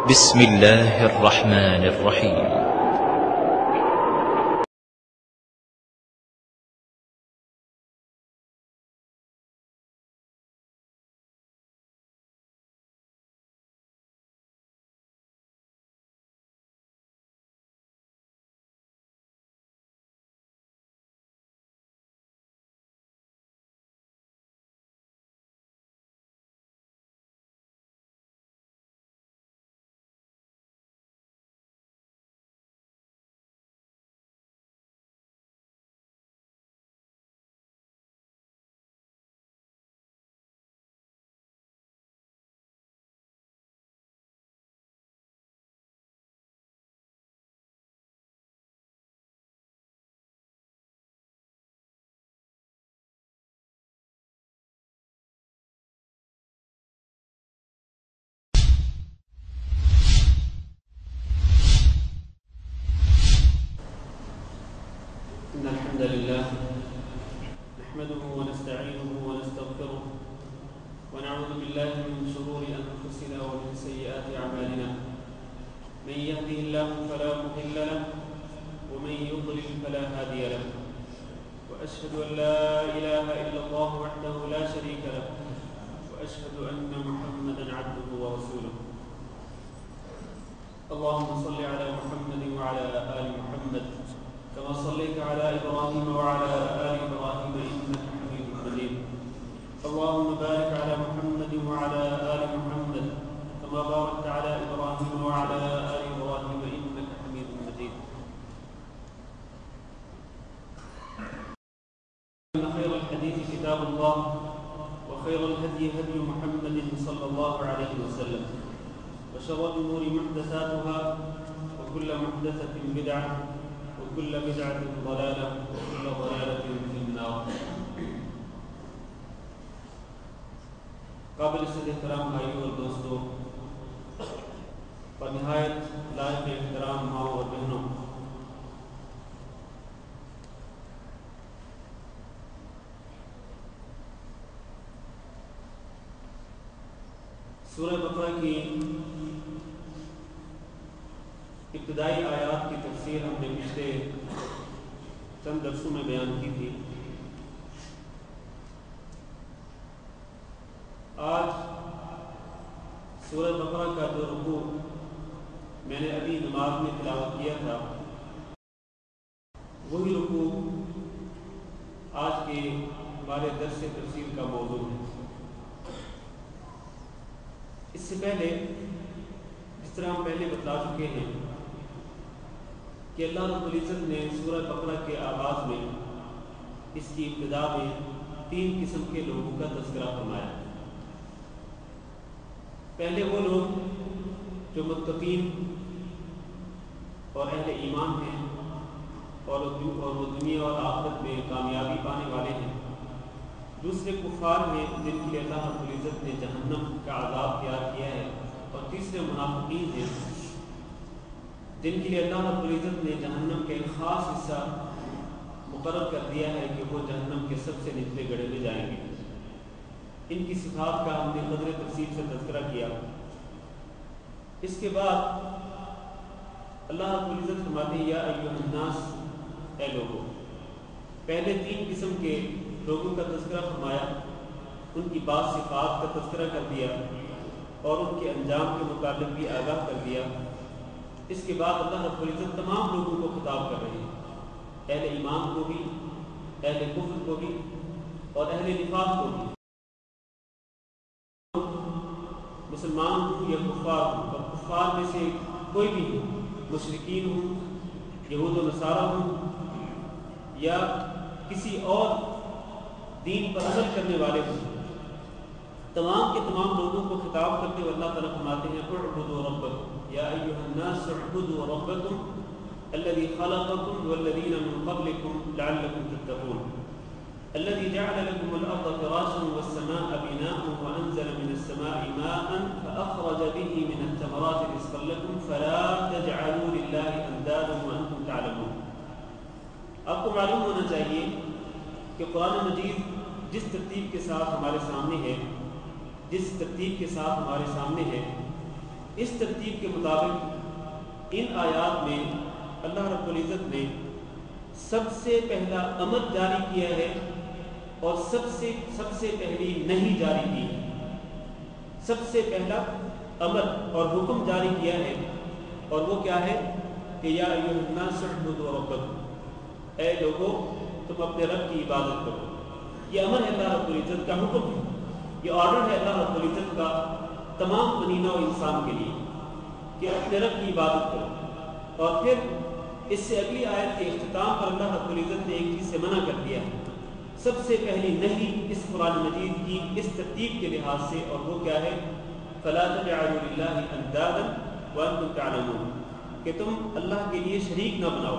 بسم الله الرحمن الرحيم. إن الحمد لله نحمده ونستعينه ونستغفره ونعوذ بالله من شرور أنفسنا ومن سيئات أعمالنا. من يهده الله فلا مضل له ومن يضلل فلا هادي له، وأشهد أن لا إله إلا الله وحده لا شريك له، وأشهد أن محمدا عبده ورسوله. اللهم صل على محمد وعلى آل محمد كما صليت على إبراهيم وعلى آل إبراهيم إنك حميد مجيد. اللهم بارك على محمد وعلى آل محمد كما باركت على إبراهيم وعلى آل إبراهيم إنك حميد مجيد. إن خير الحديث كتاب الله، وخير الهدي هدي محمد صلى الله عليه وسلم، وشر الأمور محدثاتها، وكل محدثة بدعة، وكل بدعة ضلالة، وكل ضلالة في النار. قابل صد احترام بھائیوں اور دوستوں اور نہایت لائق احترام ماؤں اور بہنوں، سورہ بقرہ کی ابتدائی آیات کی تفسیر ہم نے پچھلے چند درسوں میں بیان کی تھی. آج سورہ بقرہ کا جو رکوع میں نے ابھی نماز میں تلاوت کیا تھا، وہی رکوع آج کے ہمارے درس تفسیر کا موضوع ہے. اس سے پہلے جس طرح ہم پہلے بتلا چکے ہیں کہ اللہ رب العزت نے سورہ بقرہ کے آغاز میں، اس کی ابتدا میں 3 قسم کے لوگوں کا تذکرہ فرمایا. پہلے وہ لوگ جو متقین اور اہل ایمان ہیں اور وہ دنیا اور آخرت میں کامیابی پانے والے ہیں. دوسرے کفار ہیں جن کے لیے اللہ رب العزت نے جہنم کا عذاب تیار کیا ہے. اور تیسرے منافقین ہیں جن کے لیے اللہ رب العزت نے جہنم کا ایک خاص حصہ مقرر کر دیا ہے کہ وہ جہنم کے سب سے نچلے گڑھے میں جائیں گے. ان کی صفات کا ہم نے قدر تفصیل سے تذکرہ کیا. اس کے بعد اللہ رب العزت فرماتے ہیں یا ایھا الناس، اے لوگوں. پہلے 3 قسم کے لوگوں کا تذکرہ فرمایا، ان کی بعض صفات کا تذکرہ کر دیا اور ان کے انجام کے متعلق بھی آگاہ کر دیا. اس کے بعد اللہ رب العزت تمام لوگوں کو خطاب کر رہے ہیں، اہل ایمان کو بھی، اہل کفر کو بھی اور اہل نفاق کو بھی، مسلمان ہوں یا کفار ہوں. اور کفار میں سے کوئی بھی ہو، مشرکین ہوں، یہود و نصارہ ہوں یا کسی اور دین پر عمل کرنے والے ہوں، تمام کے تمام لوگوں کو خطاب کرتے ہوئے اللہ تعالیٰ فرماتے ہیں اعبدوا ربکم یا ایھا الناس اعبدوا ربکم الذی خلقکم والذین من قبلکم لعلکم تتقون الذي جعل لكم الأرض فراشا والسماء بناء وأنزل من السماء ماء فأخرج به من الثمرات رزقا لكم فلا تجعلوا لله أندادا وأنتم تعلمون. آپ کو معلوم ہونا چاہیے کہ قرآن مجید جس ترتیب کے ساتھ ہمارے سامنے ہے، اس ترتیب کے مطابق ان آیات میں اللہ رب العزت نے سب سے پہلا امر جاری کیا ہے اور سب سے پہلی نہیں جاری کی ہے۔ سب سے پہلا امر اور حکم جاری کیا ہے اور وہ کیا ہے کہ یا ایھا الناس اعبدوا ربکم، اے لوگو تم اپنے رب کی عبادت کرو۔ یہ امر ہے اللہ رب العزت کا، حکم ہے، یہ آرڈر ہے اللہ رب العزت کا تمام بنی نوع انسان کے لیے کہ اپنے رب کی عبادت کرو۔ اور پھر اس سے اگلی آیت کے اختتام پر اللہ رب العزت نے ایک چیز سے منع کر دیا ہے، سب سے پہلی نہیں اس قرآن مجید کی اس ترتیب کے لحاظ سے، اور وہ کیا ہے؟ فلا تجعلوا للہ اندادا وانتم تعلمون، کہ تم اللہ کے لیے شریک نہ بناؤ۔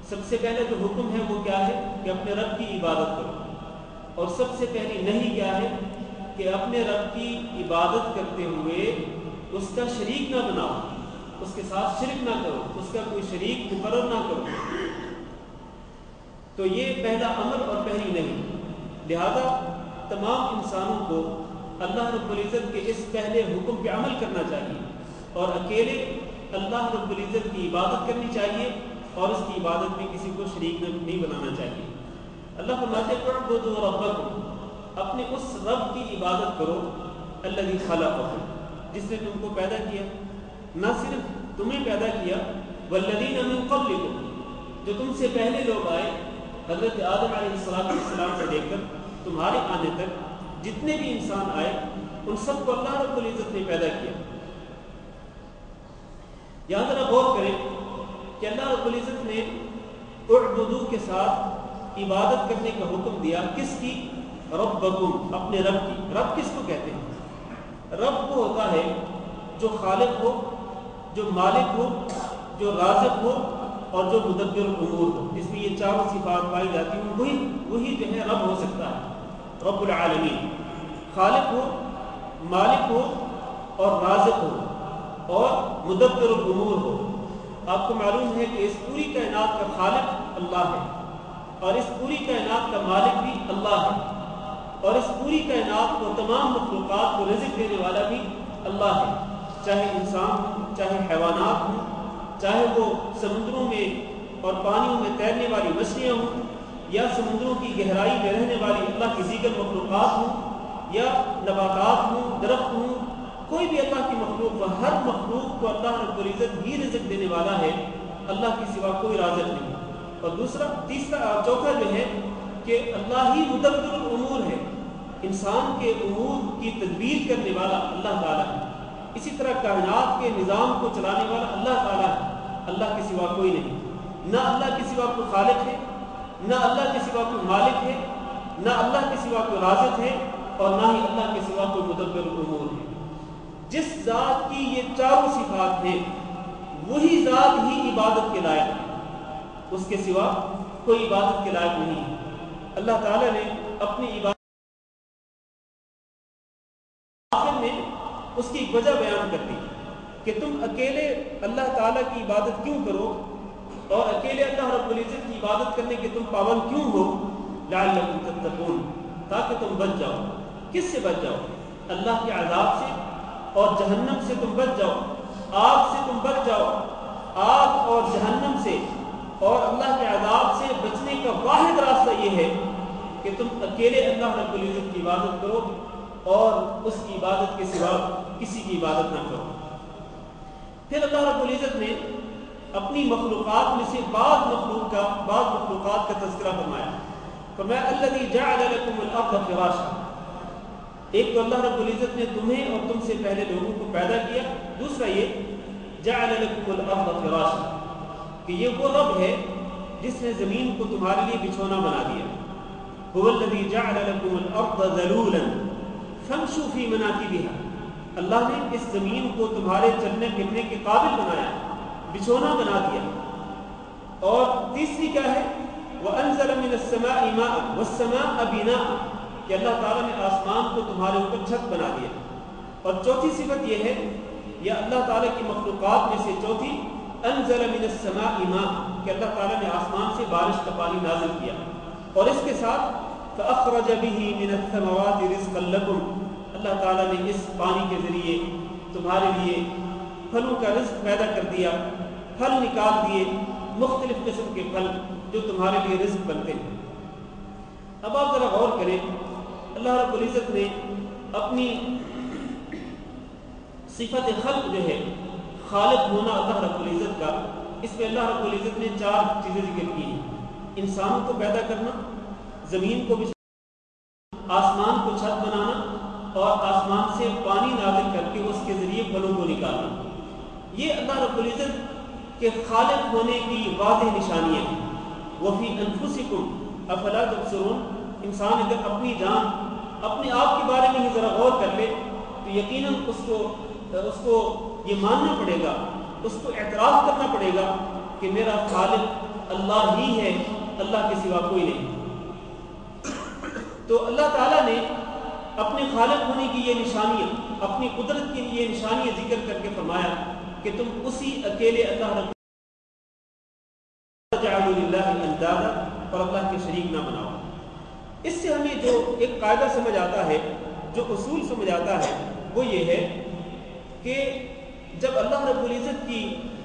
سب سے پہلے جو حکم ہے وہ کیا ہے کہ اپنے رب کی عبادت کرو، اور سب سے پہلی نہیں کیا ہے کہ اپنے رب کی عبادت کرتے ہوئے اس کا شریک نہ بناؤ، اس کے ساتھ شرک نہ کرو، اس کا کوئی شریک مقرر نہ کرو۔ تو یہ پہلا امر اور پہلی نہیں، لہذا تمام انسانوں کو اللہ رب العزت کے اس پہلے حکم پہ عمل کرنا چاہیے اور اکیلے اللہ رب العزت کی عبادت کرنی چاہیے اور اس کی عبادت میں کسی کو شریک نہیں بنانا چاہیے۔ اللہ فرماتے ہیں اعبدوا ربکم، اپنے اس رب کی عبادت کرو الذی خلقکم، جس نے تم کو پیدا کیا، نہ صرف تمہیں پیدا کیا، والذین من قبلکم، جو تم سے پہلے لوگ آئے، حضرت آدم علیہ السلام سے لے کر تمہارے آنے تک جتنے بھی انسان آئے ان سب کو اللہ رب العزت نے پیدا کیا۔ یہاں ذرا غور کریں کہ اللہ رب العزت نے اعبدو کے ساتھ عبادت کرنے کا حکم دیا، کس کی؟ ربکم، اپنے رب کی۔ رب کس کو کہتے ہیں؟ رب وہ ہوتا ہے جو خالق ہو، جو مالک ہو، جو رازق ہو اور جو مدبر الامور ہو۔ اس میں یہ چاروں صفات پائی جاتی ہیں، وہی جو ہے رب ہو سکتا ہے، رب العالمین۔ خالق ہو، مالک ہو اور رازق ہو اور مدبر الامور ہو۔ آپ کو معلوم ہے کہ اس پوری کائنات کا خالق اللہ ہے اور اس پوری کائنات کا مالک بھی اللہ ہے اور اس پوری کائنات کو، تمام مخلوقات کو رزق دینے والا بھی اللہ ہے، چاہے انسان ہوں، چاہے حیوانات ہوں، چاہے وہ سمندروں میں اور پانیوں میں تیرنے والی مچھلیاں ہوں یا سمندروں کی گہرائی میں رہنے والی اللہ کی دیگر مخلوقات ہوں یا نباتات ہوں، درخت ہوں، کوئی بھی اللہ کی مخلوق ہو، ہر مخلوق کو اللہ رب العزت ہی رزق دینے والا ہے، اللہ کے سوا کوئی رازق نہیں۔ اور چوتھا جو ہے کہ اللہ ہی مدبر الامور ہے، انسان کے امور کی تدبیر کرنے والا اللہ تعالیٰ ہے۔ اسی طرح کائنات کے نظام کو چلانے والا اللہ تعالیٰ ہے، اللہ کے سوا کوئی نہیں۔ نہ اللہ کے سوا کوئی خالق ہے، نہ اللہ کے سوا کوئی مالک ہے، نہ اللہ کے سوا کوئی رازق ہے اور نہ ہی اللہ کے سوا کوئی مدبر الامور ہے۔ جس ذات کی یہ چاروں صفات ہیں وہی ذات ہی عبادت کے لائق ہے، اس کے سوا کوئی عبادت کے لائق نہیں ہے۔ اللہ تعالیٰ نے اپنی عبادت آخر میں اس کی ایک وجہ بیان کر دی کہ تم اکیلے اللہ تعالیٰ کی عبادت کیوں کرو اور اکیلے اللہ رب العزت کی عبادت کرنے کے تم پابند کیوں ہو؟ لعلکم تتقون، تاکہ تم بچ جاؤ۔ کس سے بچ جاؤ؟ اللہ کے عذاب سے اور جہنم سے تم بچ جاؤ، آگ سے تم بچ جاؤ۔ آگ اور جہنم سے اور اللہ کے عذاب سے بچنے کا واحد راستہ یہ ہے کہ تم اکیلے اللہ رب العزت کی عبادت کرو اور اس کی عبادت کے سوا کسی کی عبادت نہ کرو۔ پھر اللہ رب العزت نے اپنی مخلوقات میں سے بعض مخلوقات کا تذکرہ فرمایا الذی جعل لکم الارض فراشا۔ ایک تو اللہ رب العزت نے تمہیں اور تم سے پہلے لوگوں کو پیدا کیا، دوسرا یہ جعل لکم الارض فراشا کہ یہ وہ رب ہے جس نے زمین کو تمہارے لیے بچھونا بنا دیا۔ هو الذی جعل لکم الارض ذلولا فامشوا فی مناکبها، اللہ نے اس زمین کو تمہارے چلنے پھرنے کے قابل بنایا، بچھونا بنا دیا۔ اور تیسری کیا ہے؟ وانزل من السماء ماء والسماء بناء، کہ اللہ تعالیٰ نے آسمان کو تمہارے اوپر چھت بنا دیا۔ اور چوتھی صفت یہ ہے، یا اللہ تعالیٰ کی مخلوقات میں سے چوتھی، انزل من السماء ماء، کہ اللہ تعالیٰ نے آسمان سے بارش کا پانی نازل کیا، اور اس کے ساتھ فاخرج به من الثمرات رزقا لكم، اللہ تعالیٰ نے اس پانی کے ذریعے تمہارے لیے پھلوں کا رزق پیدا کر دیا، پھل نکال دیے، مختلف قسم کے پھل جو تمہارے لیے رزق بنتے ہیں۔ اب آپ ذرا غور کریں، اللہ رب العزت نے اپنی صفت خلق جو ہے، خالق ہونا اللہ رب العزت کا، اس میں اللہ رب العزت نے 4 چیزیں ذکر کی ہیں: انسانوں کو پیدا کرنا، زمین کو بچھانا، آسمان کو چھت بنانا، اور آسمان سے پانی نازل کر کے اس کے ذریعے پھلوں کو نکالنا۔ یہ اللہ رب العزت کے خالق ہونے کی واضح نشانیاں ہیں۔ وفی انفسکم افلا تبصرون، انسان اگر اپنی جان، اپنے آپ کے بارے میں ہی ذرا غور کر لے تو یقیناً اس کو یہ ماننا پڑے گا، اس کو اعتراف کرنا پڑے گا کہ میرا خالق اللہ ہی ہے، اللہ کے سوا کوئی نہیں۔ تو اللہ تعالیٰ نے اپنے خالق ہونے کی یہ نشانیاں، اپنی قدرت کی یہ نشانیاں ذکر کر کے فرمایا کہ تم اسی اکیلے اللہ رب جعلوا للہ اندادا، اور اللہ کے شریک نہ بناؤ۔ اس سے ہمیں جو ایک قاعدہ سمجھ آتا ہے، جو اصول سمجھ آتا ہے، وہ یہ ہے کہ جب اللہ رب العزت کی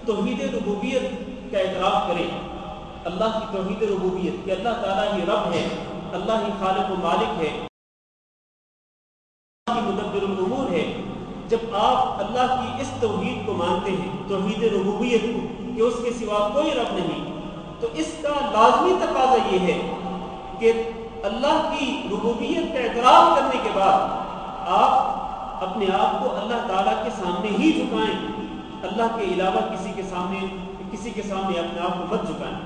توحید ربوبیت کا اعتراف کریں، اللہ کی توحید ربوبیت کہ اللہ تعالیٰ ہی رب ہے، اللہ ہی خالق و مالک ہے، اللہ ہی مدبر الامور ہے، جب آپ اللہ کی اس توحید کو مانتے ہیں، توحید ربوبیت کو، کہ اس کے سوا کوئی رب نہیں، تو اس کا لازمی تقاضا یہ ہے کہ اللہ کی ربوبیت کا اعتراف کرنے کے بعد آپ اپنے آپ کو اللہ تعالیٰ کے سامنے ہی جھکائیں، اللہ کے علاوہ کسی کے سامنے اپنے آپ کو مت جھکائیں،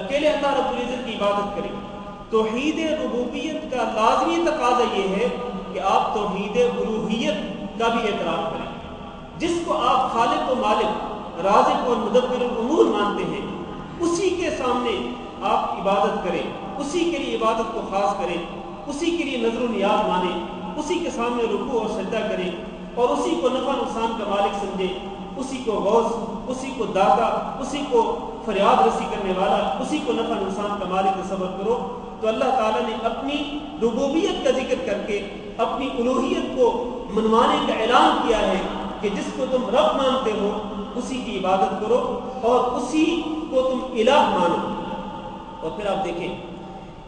اکیلے اللہ رب العزت کی عبادت کریں۔ توحید ربوبیت کا لازمی تقاضا یہ ہے کہ آپ توحید الوہیت کا بھی اعتراف کریں، جس کو آپ خالق و مالک، رازق اور مدبر الامور مانتے ہیں، اسی کے سامنے آپ عبادت کریں، اسی کے لیے عبادت کو خاص کریں، اسی کے لیے نظر و نیاز مانیں، اسی کے سامنے رکوع اور سجدہ کریں، اور اسی کو نفع نقصان کا مالک سمجھیں، اسی کو غوث، اسی کو داتا، اسی کو فریاد رسی کرنے والا، اسی کو نفع نقصان کا مالک تصور کرو۔ تو اللہ تعالیٰ نے اپنی ربوبیت کا ذکر کر کے اپنی الوہیت کو منوانے کا اعلان کیا ہے کہ جس کو تم رب مانتے ہو اسی کی عبادت کرو اور اسی کو تم الہ مانو۔ اور پھر آپ دیکھیں،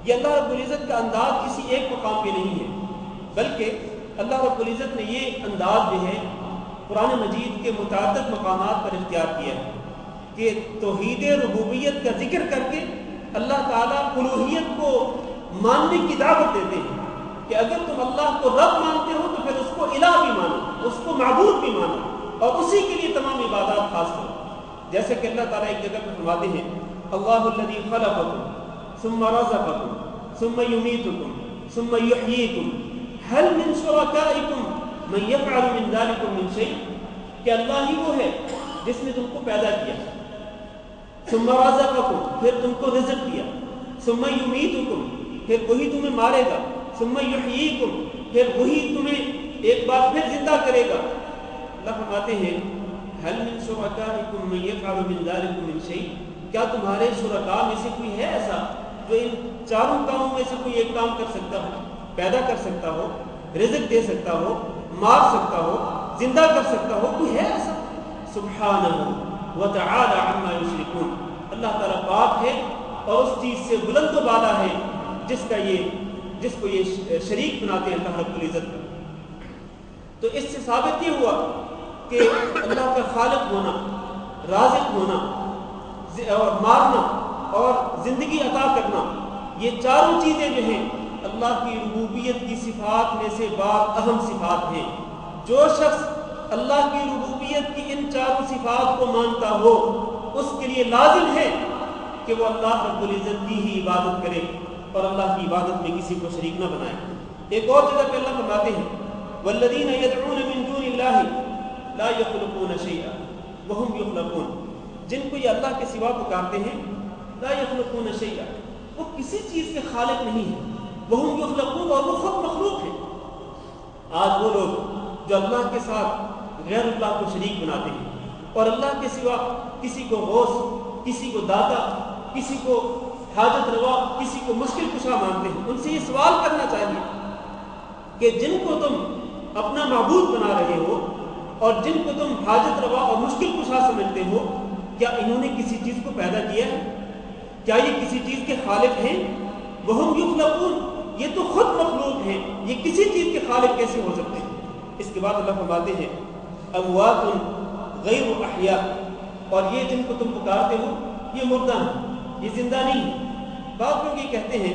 یہ اللہ رب العزت کا انداز کسی ایک مقام پہ نہیں ہے، بلکہ اللہ رب العزت نے یہ انداز جو ہے قرآن مجید کے متعدد مقامات پر اختیار کیا ہے کہ توحید ربوبیت کا ذکر کر کے اللہ تعالیٰ الوہیت کو ماننے کی دعوت دیتے ہیں کہ اگر تم اللہ کو رب مانتے ہو تو پھر اس کو الہ بھی مانو، اس کو معبود بھی مانو، اور اسی کے لیے تمام عبادات خاص کرو۔ جیسے کہ اللہ تعالیٰ ایک جگہ پہ فرماتے ہیں اللہ الذی خلقکم ثم رزقکم ثم یمیتکم ثم یحییکم هل من شرکائکم من یفعل من ذلکم من شیء، کہ اللہ ہی وہ ہے جس نے تم کو پیدا کیا، ثم رزقکم پھر تم کو رزق دیا، ثم یمیتکم پھر وہی تمہیں مارے گا، ثم یحییکم پھر وہی تمہیں ایک بار پھر زندہ کرے گا۔ اللہ فرماتے ہیں هل من شرکائکم من یفعل من ذلکم من شیء، کیا تمہارے شرکاء میں سے کوئی ہے ایسا جو ان چاروں کاموں میں سے کوئی ایک کام کر سکتا ہو، پیدا کر سکتا ہو، رزق دے سکتا ہو، مار سکتا ہو، زندہ کر سکتا ہو؟ کوئی ہے ایسا؟ سبحانہ وتعالی عما یشرکون، اللہ تعالیٰ پاک ہے اور اس چیز سے بلند و بالا ہے جس کو یہ شریک بناتے ہیں اللہ رب العزت کا۔ تو اس سے ثابت یہ ہوا کہ اللہ کا خالق ہونا، رازق ہونا اور مارنا اور زندگی عطا کرنا، یہ چاروں چیزیں جو ہیں اللہ کی ربوبیت کی صفات میں سے بعض اہم صفات ہیں۔ جو شخص اللہ کی ربوبیت کی ان چاروں صفات کو مانتا ہو اس کے لیے لازم ہے کہ وہ اللہ رب العزت کی ہی عبادت کرے اور اللہ کی عبادت میں کسی کو شریک نہ بنائے۔ ایک اور جگہ پہ اللہ فرماتے ہیں والذین یدعون من دون اللہ لا یخلقون شیئا وهم یخلقون، جن کو یہ اللہ کے سوا پکارتے ہیں، لا یخلقون شیئا، وہ کسی چیز کے خالق نہیں ہیں، وهم یخلقون، اور وہ خود مخلوق ہیں۔ آج وہ لوگ جو اللہ کے ساتھ غیر اللہ کو شریک بناتے ہیں اور اللہ کے سوا کسی کو غوث، کسی کو داتا، کسی کو حاجت روا، کسی کو مشکل کشا مانتے ہیں، ان سے یہ سوال کرنا چاہیے کہ جن کو تم اپنا معبود بنا رہے ہو اور جن کو تم حاجت روا اور مشکل کشا سمجھتے ہو، کیا انہوں نے کسی چیز کو پیدا کیا ہے؟ کیا یہ کسی چیز کے خالق ہیں؟ وہم یخلقون، یہ تو خود مخلوق ہیں، یہ کسی چیز کے خالق کیسے ہو سکتے ہیں؟ اس کے بعد اللہ فرماتے ہیں اموات غیر احیاء، اور یہ جن کو تم پکارتے ہو یہ مردہ ہیں، یہ زندہ نہیں ہے۔ بعض لوگ یہ کہتے ہیں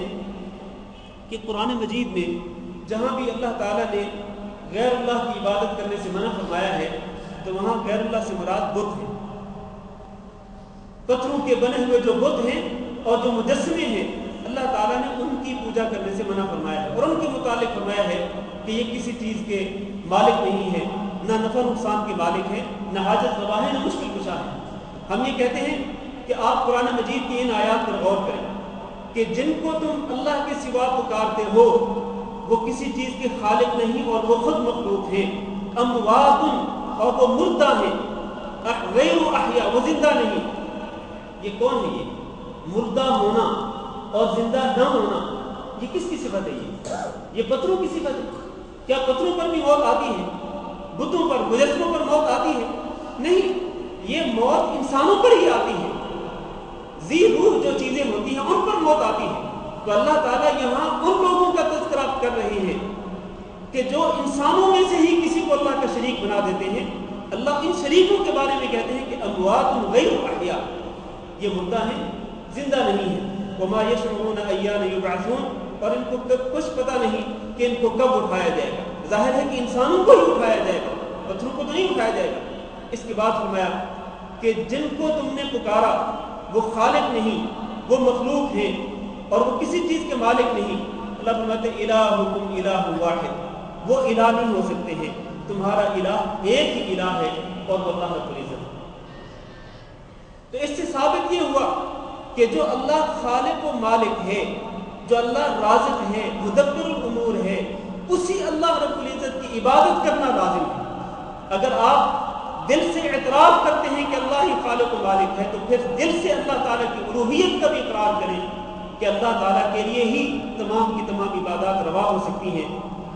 کہ قرآن مجید میں جہاں بھی اللہ تعالیٰ نے غیر اللہ کی عبادت کرنے سے منع فرمایا ہے تو وہاں غیر اللہ سے مراد بت ہیں، پتھروں کے بنے ہوئے جو بت ہیں اور جو مجسمے ہیں، اللہ تعالیٰ نے ان کی پوجا کرنے سے منع فرمایا ہے اور ان کے متعلق فرمایا ہے کہ یہ کسی چیز کے مالک نہیں ہے، نہ نفع نقصان کے مالک ہے، نہ حاجت روا ہے، نہ مشکل کشا ہے۔ ہم یہ کہتے ہیں کہ آپ قرآن مجید کی ان آیات پر غور کریں کہ جن کو تم اللہ کے سوا پکارتے ہو وہ کسی چیز کے خالق نہیں اور وہ خود مخلوق ہیں، اموات، اور وہ مردہ ہیں، غیر احیاء، وہ زندہ نہیں۔ یہ کون ہے؟ یہ مردہ ہونا اور زندہ نہ ہونا یہ کس کی صفت ہے؟ یہ پتھروں کی صفت ہے؟ کیا پتھروں پر بھی موت آتی ہے؟ بتوں پر، مجسموں پر موت آتی ہے؟ نہیں، یہ موت انسانوں پر ہی آتی ہے، ذی روح جو چیزیں ہوتی ہیں ان پر موت آتی ہے۔ تو اللہ تعالیٰ یہاں ان لوگوں کا تذکرہ کر رہے ہیں کہ جو انسانوں میں سے ہی کسی کو اللہ کا شریک بنا دیتے ہیں۔ اللہ ان شریکوں کے بارے میں کہتے ہیں کہ اموات غیر احیاء، یہ مردہ ہیں، زندہ نہیں ہیں۔ وما یشعرون ایان یبعثون، اور ان کو کچھ پتہ نہیں کہ ان کو کب اٹھایا جائے گا۔ ظاہر ہے کہ انسانوں کو ہی اٹھایا جائے گا، پتھروں کو تو نہیں اٹھایا جائے گا۔ اس کے بعد فرمایا کہ جن کو تم نے پکارا وہ خالق نہیں، وہ مخلوق ہیں اور وہ کسی چیز کے مالک نہیں۔ اللہ فرماتے الہکم الہ واحد، وہ الہ نہیں ہو سکتے ہیں، تمہارا الہ ایک ہی الہ ہے اور وہ اللہ رب العزت۔ تو اس سے ثابت یہ ہوا کہ جو اللہ خالق و مالک ہے، جو اللہ رازق ہے، مدبر الامور ہے، اسی اللہ رب العزت کی عبادت کرنا لازم ہے۔ اگر آپ دل سے اعتراف کرتے ہیں کہ اللہ ہی خالق و مالک ہے تو پھر دل سے اللہ تعالیٰ کی الوہیت کا بھی اقرار کریں کہ اللہ تعالیٰ کے لیے ہی تمام کی تمام عبادات روا ہو سکتی ہیں،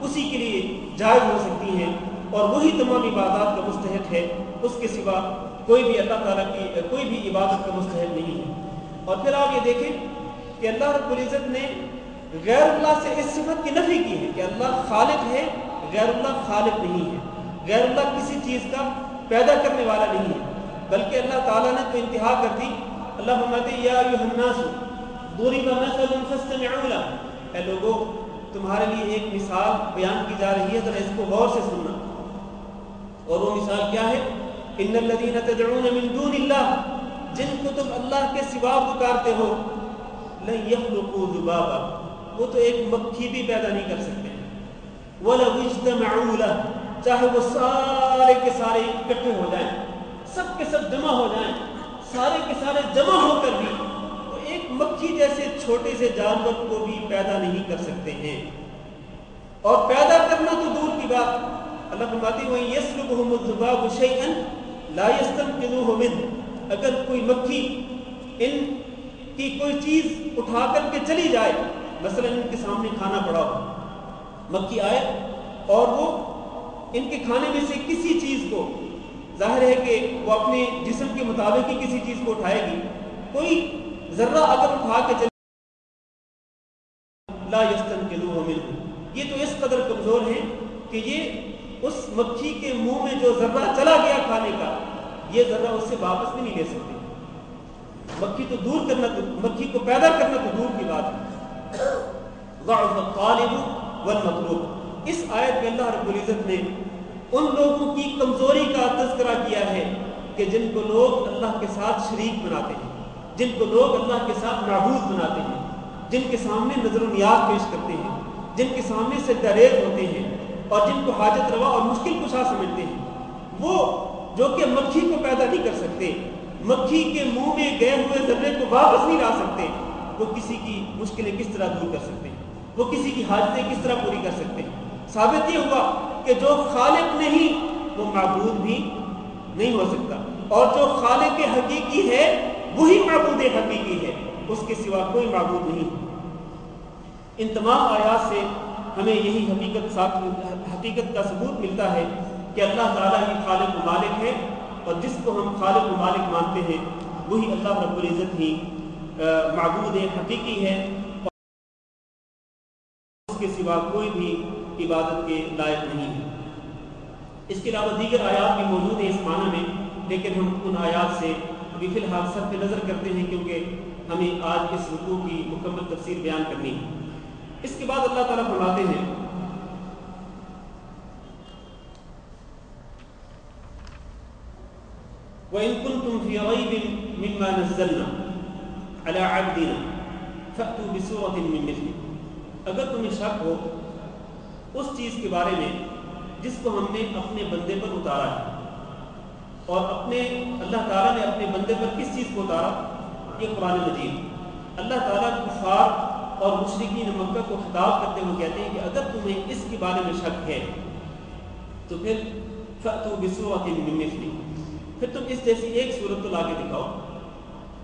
اسی کے لیے جائز ہو سکتی ہیں، اور وہی تمام عبادات کا مستحق ہے، اس کے سوا کوئی بھی اللہ تعالیٰ کی کوئی بھی عبادت کا مستحق نہیں ہے۔ اور پھر آپ یہ دیکھیں کہ اللہ رب العزت نے غیر اللہ سے اس صفت کی نفی کی ہے کہ اللہ خالق ہے، غیر اللہ خالق نہیں ہے، غیر اللہ کسی چیز کا پیدا کرنے والا نہیں ہے، بلکہ اللہ تعالیٰ نے تو انتہا کر دی۔ اللہ فرماتے یا ایھا الناس ضرب مثل فاستمعوا له، اے لوگوں تمہارے لیے ایک مثال بیان کی جا رہی ہے، ذرا اس کو غور سے سننا۔ اور وہ مثال کیا ہے؟ ان الذین تدعون من دون اللہ، جن کو تم اللہ کے سوا پکارتے ہو، لن یخلقوا ذبابا، وہ تو ایک مکھی بھی پیدا نہیں کر سکتے، ولو اجتمعوا له، چاہے وہ سارے کے سارے اکٹھے ہو جائیں، سب کے سب جمع ہو جائیں، سارے کے سارے جمع ہو کر بھی وہ ایک مکھی جیسے چھوٹے سے جانور کو بھی پیدا نہیں کر سکتے ہیں۔ اور پیدا کرنا تو دور کی بات، اللہ فرماتے ہیں وَإِن يَسْلُبْهُمُ الذُّبَابُ شَيْئًا لَا يَسْتَنقِذُوهُ مِنْهُ، اگر کوئی مکھی ان کی کوئی چیز اٹھا کر کے چلی جائے، مثلا ان کے سامنے کھانا پڑا ہو، مکھی آئے اور وہ ان کے کھانے میں سے کسی چیز کو، ظاہر ہے کہ وہ اپنے جسم کے مطابق ہی کسی چیز کو اٹھائے گی، کوئی ذرہ اگر اٹھا کے چلے لا یستنقذوہ منہ، یہ تو اس قدر کمزور ہیں کہ یہ اس مکھی کے منہ میں جو ذرہ چلا گیا کھانے کا، یہ ذرہ اس سے واپس بھی نہیں لے سکتے۔ مکھی کو پیدا کرنا تو دور کی بات ہے۔ ضعف الطالب والمطلوب، اس آیت میں اللہ رب العزت نے ان لوگوں کی کمزوری کا تذکرہ کیا ہے کہ جن کو لوگ اللہ کے ساتھ شریک بناتے ہیں، جن کو لوگ اللہ کے ساتھ معبود بناتے ہیں، جن کے سامنے نظر و نیاز پیش کرتے ہیں، جن کے سامنے سجدہ ریز ہوتے ہیں اور جن کو حاجت روا اور مشکل کشا سمجھتے ہیں، وہ جو کہ مکھی کو پیدا نہیں کر سکتے، مکھی کے منہ میں گئے ہوئے ذرے کو واپس نہیں لا سکتے، وہ کسی کی مشکلیں کس طرح دور کر سکتے ہیں، وہ کسی کی حاجتیں کس طرح پوری کر سکتے ہیں۔ ثابت یہ ہوا کہ جو خالق نہیں وہ معبود بھی نہیں ہو سکتا، اور جو خالق حقیقی ہے وہی معبود حقیقی ہے، اس کے سوا کوئی معبود نہیں۔ ان تمام آیات سے ہمیں یہی حقیقت کا ثبوت ملتا ہے کہ اللہ تعالیٰ ہی خالق و مالک ہے، اور جس کو ہم خالق و مالک مانتے ہیں وہی اللہ رب العزت ہی معبود حقیقی ہے، اور اس کے سوا کوئی بھی عبادت کے لائق نہیں ہے۔ اس کے علاوہ دیگر آیات بھی موجود ہیں اس معنی میں، لیکن ہم ان آیات سے ابھی فی الحال صرف نظر کرتے ہیں کیونکہ ہمیں آج اس رکوع کی مکمل تفسیر بیان کرنی ہے۔ اس کے بعد اللہ تعالیٰ فرماتے ہیں وَإِن كُنتُمْ فِي رَيْبٍ مِّمَّا نَزَّلْنَا عَلَىٰ عَبْدِنَا فَأْتُوا بِسُورَةٍ مِّن مِّثْلِهِ، اگر تمہیں شک ہو اس چیز کے بارے میں جس کو ہم نے اپنے بندے پر اتارا ہے، اور اللہ تعالیٰ نے اپنے بندے پر کس چیز کو اتارا؟ یہ قرآن مجید۔ اللہ تعالیٰ کفار اور مشرکین مکہ کو خطاب کرتے ہوئے کہتے ہیں کہ اگر تمہیں اس کے بارے میں شک ہے تو پھر فَأْتُوا بِسُورَةٍ مِّن مِّثْلِهِ، پھر تم اس جیسی ایک صورت تو لا کے دکھاؤ۔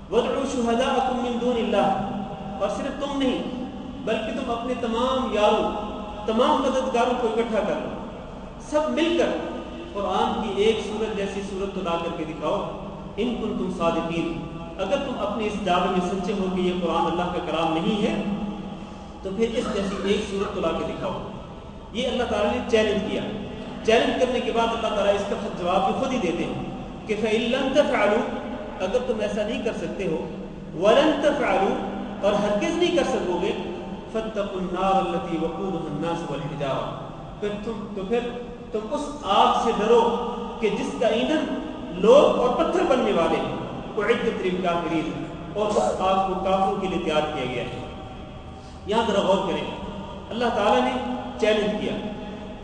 وَادْعُوا شُهَدَاءَكُم مِّن دُونِ اللَّهِ، اور صرف تم نہیں بلکہ تم اپنے تمام یاروں، تمام مددگاروں کو اکٹھا کر لو، سب مل کر قرآن کی ایک صورت جیسی صورت تو لا کر کے دکھاؤ۔ ان کنتم صادقین، اگر تم اپنے اس دعوے میں سچے ہو کہ یہ قرآن اللہ کا کلام نہیں ہے تو پھر اس جیسی ایک صورت تو لا کے دکھاؤ۔ یہ اللہ تعالیٰ نے چیلنج کیا۔ چیلنج کرنے کے بعد اللہ تعالیٰ اس کا جواب بھی خود ہی دیتے ہیں کہ فَإِن لَّمْ تَفْعَلُوا، اگر تم ایسا نہیں کر سکتے ہو، وَلَن تَفْعَلُوا، اور ہرگز نہیں کر سکو گے، فَاتَّقُوا النَّارَ الَّتِي وَقُودُهَا النَّاسُ وَالْحِجَارَةُ، پھر تم اس آگ سے ڈرو کہ جس کا ایندھن لوگ اور پتھر بننے والے ہیں، اُعِدَّتْ لِلْكَافِرِينَ، اور اس آگ کو کافروں کے لیے تیار کیا گیا ہے۔ یہاں ذرا غور کریں، اللہ تعالیٰ نے چیلنج کیا،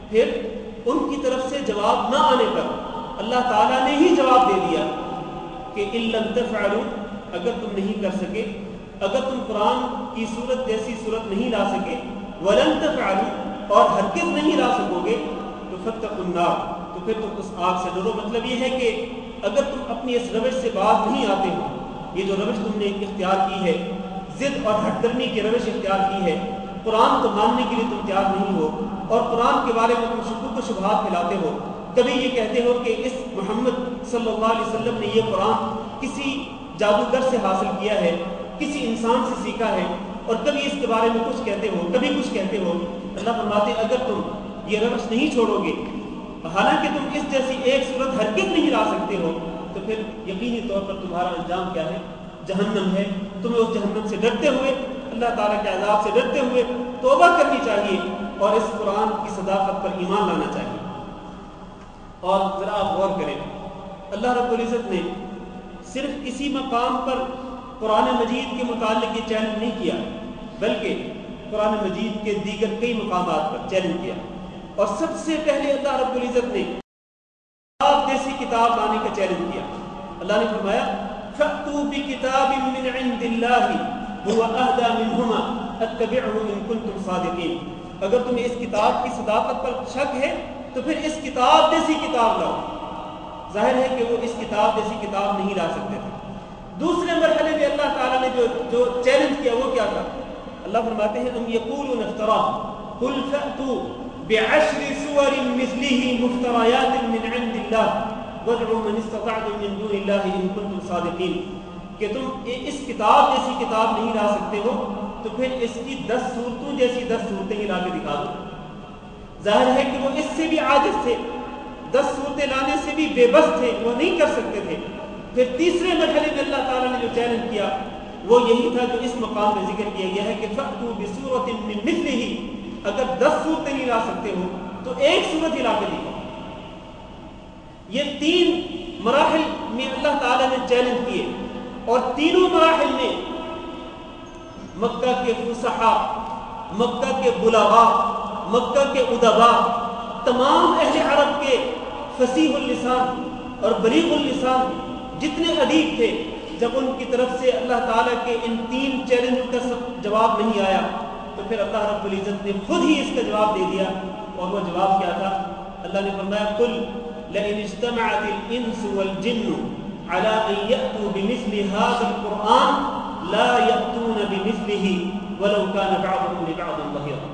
پھر ان کی طرف سے جواب نہ آنے پر اللہ تعالیٰ نے ہی جواب دے دیا کہ إِن لَّمْ تَفْعَلُوا، اگر تم نہیں کر سکے، اگر تم قرآن کی صورت جیسی صورت نہیں لا سکے، وَلَن تَفْعَلُوا، اور ہرگز نہیں لا سکو گے، تو فَاتَّقُوا النَّارَ، تو پھر تم اس آگ سے ڈرو۔ مطلب یہ ہے کہ اگر تم اپنی اس روش سے باز نہیں آتے ہو، یہ جو روش تم نے اختیار کی ہے، ضد اور ہٹ درمی کی روش اختیار کی ہے، قرآن کو ماننے کے لیے تم تیار نہیں ہو، اور قرآن کے بارے میں تم شکوک و شبہات پھیلاتے ہو، کبھی یہ کہتے ہو کہ اس محمد صلی اللہ علیہ وسلم نے یہ قرآن کسی جادوگر سے حاصل کیا ہے، کسی انسان سے سیکھا ہے، اور کبھی اس کے بارے میں کچھ کہتے ہو، کبھی کچھ کہتے ہو۔ اللہ فرماتے ہیں اگر تم یہ روش نہیں چھوڑو گے، حالانکہ تم اس جیسی ایک صورت ہرگز نہیں لا سکتے ہو، تو پھر یقینی طور پر تمہارا انجام کیا ہے؟ جہنم ہے۔ تمہیں اس جہنم سے ڈرتے ہوئے، اللہ تعالیٰ کے عذاب سے ڈرتے ہوئے توبہ کرنی چاہیے، اور اس قرآن کی صداقت پر ایمان لانا چاہیے۔ اور ذرا آپ غور کریں، اللہ رب العزت نے صرف اسی مقام پر قرآن مجید کے متعلق یہ چیلنج نہیں کیا، بلکہ قرآن مجید کے دیگر کئی مقامات پر چیلنج کیا، اور سب سے پہلے اللہ رب العزت نے کتاب جیسی کتاب لانے کا چیلنج کیا۔ اللہ نے فرمایا فَأْتُوا بِكِتَابٍ مِّنْ عِندِ اللَّهِ هُوَ أَهْدَىٰ مِنْهُمَا أَتَّبِعْهُ إِن كُنتُمْ صَادِقِينَ، اگر تمہیں اس کتاب کی صداقت پر شک ہے تو پھر اس کتاب جیسی کتاب لاؤ۔ ظاہر ہے کہ وہ اس کتاب جیسی کتاب نہیں لا سکتے تھے۔ دوسرے مرحلے میں اللہ تعالیٰ نے جو چیلنج کیا وہ کیا تھا؟ اللہ فرماتے ہیں ام یقولون افتراہ قل فأتوا بعشر سور مثله مفتریات من عند اللہ وادعوا من استطعتم من دون اللہ ان کنتم صادقین، کہ تم اس کتاب جیسی کتاب نہیں لا سکتے ہو تو پھر اس کی 10 صورتوں جیسی 10 صورتیں ہی لا کے دکھا دو۔ ظاہر ہے کہ وہ اس سے بھی عاجز تھے، 10 صورتیں لانے سے بھی بے بس تھے، وہ نہیں کر سکتے تھے۔ پھر تیسرے مرحلے میں اللہ تعالیٰ نے جو چیلنج کیا وہ یہی تھا جو اس مقام میں ذکر کیا گیا ہے کہ فَأْتُوا بِسُورَةٍ مِّن مِثْلِهِ، اگر 10 صورتیں نہیں لا سکتے ہو تو ایک صورت ہی لا کے دکھاؤ۔ یہ 3 مراحل میں اللہ تعالیٰ نے چیلنج کیے، اور تینوں مراحل میں مکہ کے فصحاء، مکہ کے بلغاء، مکہ کے ادباء، تمام اہل عرب کے فصیح اللسان اور بلیغ اللسان جتنے ادیب تھے، جب ان کی طرف سے اللہ تعالیٰ کے ان 3 چیلنجوں کا جواب نہیں آیا تو پھر اللہ رب العزت نے خود ہی اس کا جواب دے دیا، اور وہ جواب کیا تھا؟ اللہ نے فرمایا قل لئن اجتمعت الانس والجن على ان يأتوا بمثل هذا القرآن لا يأتون بمثله ولو كان بعضهم لبعض ظهيرا،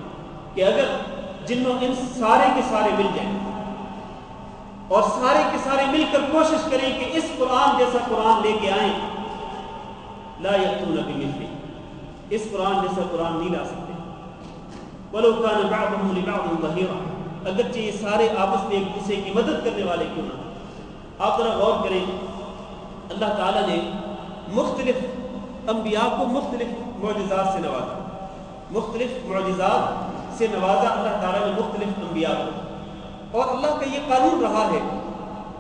کہ اگر جن و انس سارے کے سارے مل جائیں اور سارے کے سارے مل کر کوشش کریں کہ اس قرآن جیسا قرآن لے کے آئیں، لا یأتون بمثلہ، اس قرآن جیسا قرآن نہیں لا سکتے، وَلَوْ كَانَ بَعْضُهُمْ لِبَعْضٍ ظَهِيرًا، اگرچہ یہ سارے آپس میں ایک دوسرے کی مدد کرنے والے کیوں نہ۔ آپ ذرا غور کریں، اللہ تعالیٰ نے مختلف انبیاء کو مختلف معجزات سے نوازا، مختلف معجزات سے نوازا اللہ تعالیٰ نے مختلف انبیاء کو، اور اللہ کا یہ قانون رہا ہے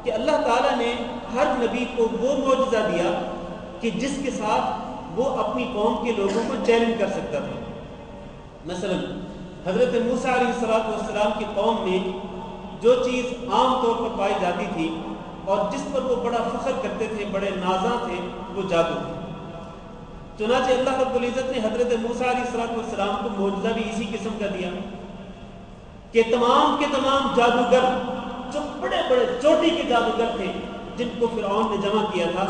کہ اللہ تعالیٰ نے ہر نبی کو وہ معجزہ دیا کہ جس کے ساتھ وہ اپنی قوم کے لوگوں کو چیلنج کر سکتا تھا۔ مثلا حضرت موسیٰ علیہ السلام کی قوم میں جو چیز عام طور پر پائی جاتی تھی اور جس پر وہ بڑا فخر کرتے تھے، بڑے نازاں تھے، وہ جادو تھے۔ چنانچہ اللہ رب العزت نے حضرت موسیٰ علیہ السلام کو معجزہ بھی اسی قسم کا دیا کہ تمام کے تمام جادوگر جو بڑے بڑے چوٹی کے جادوگر تھے جن کو فرعون نے جمع کیا تھا،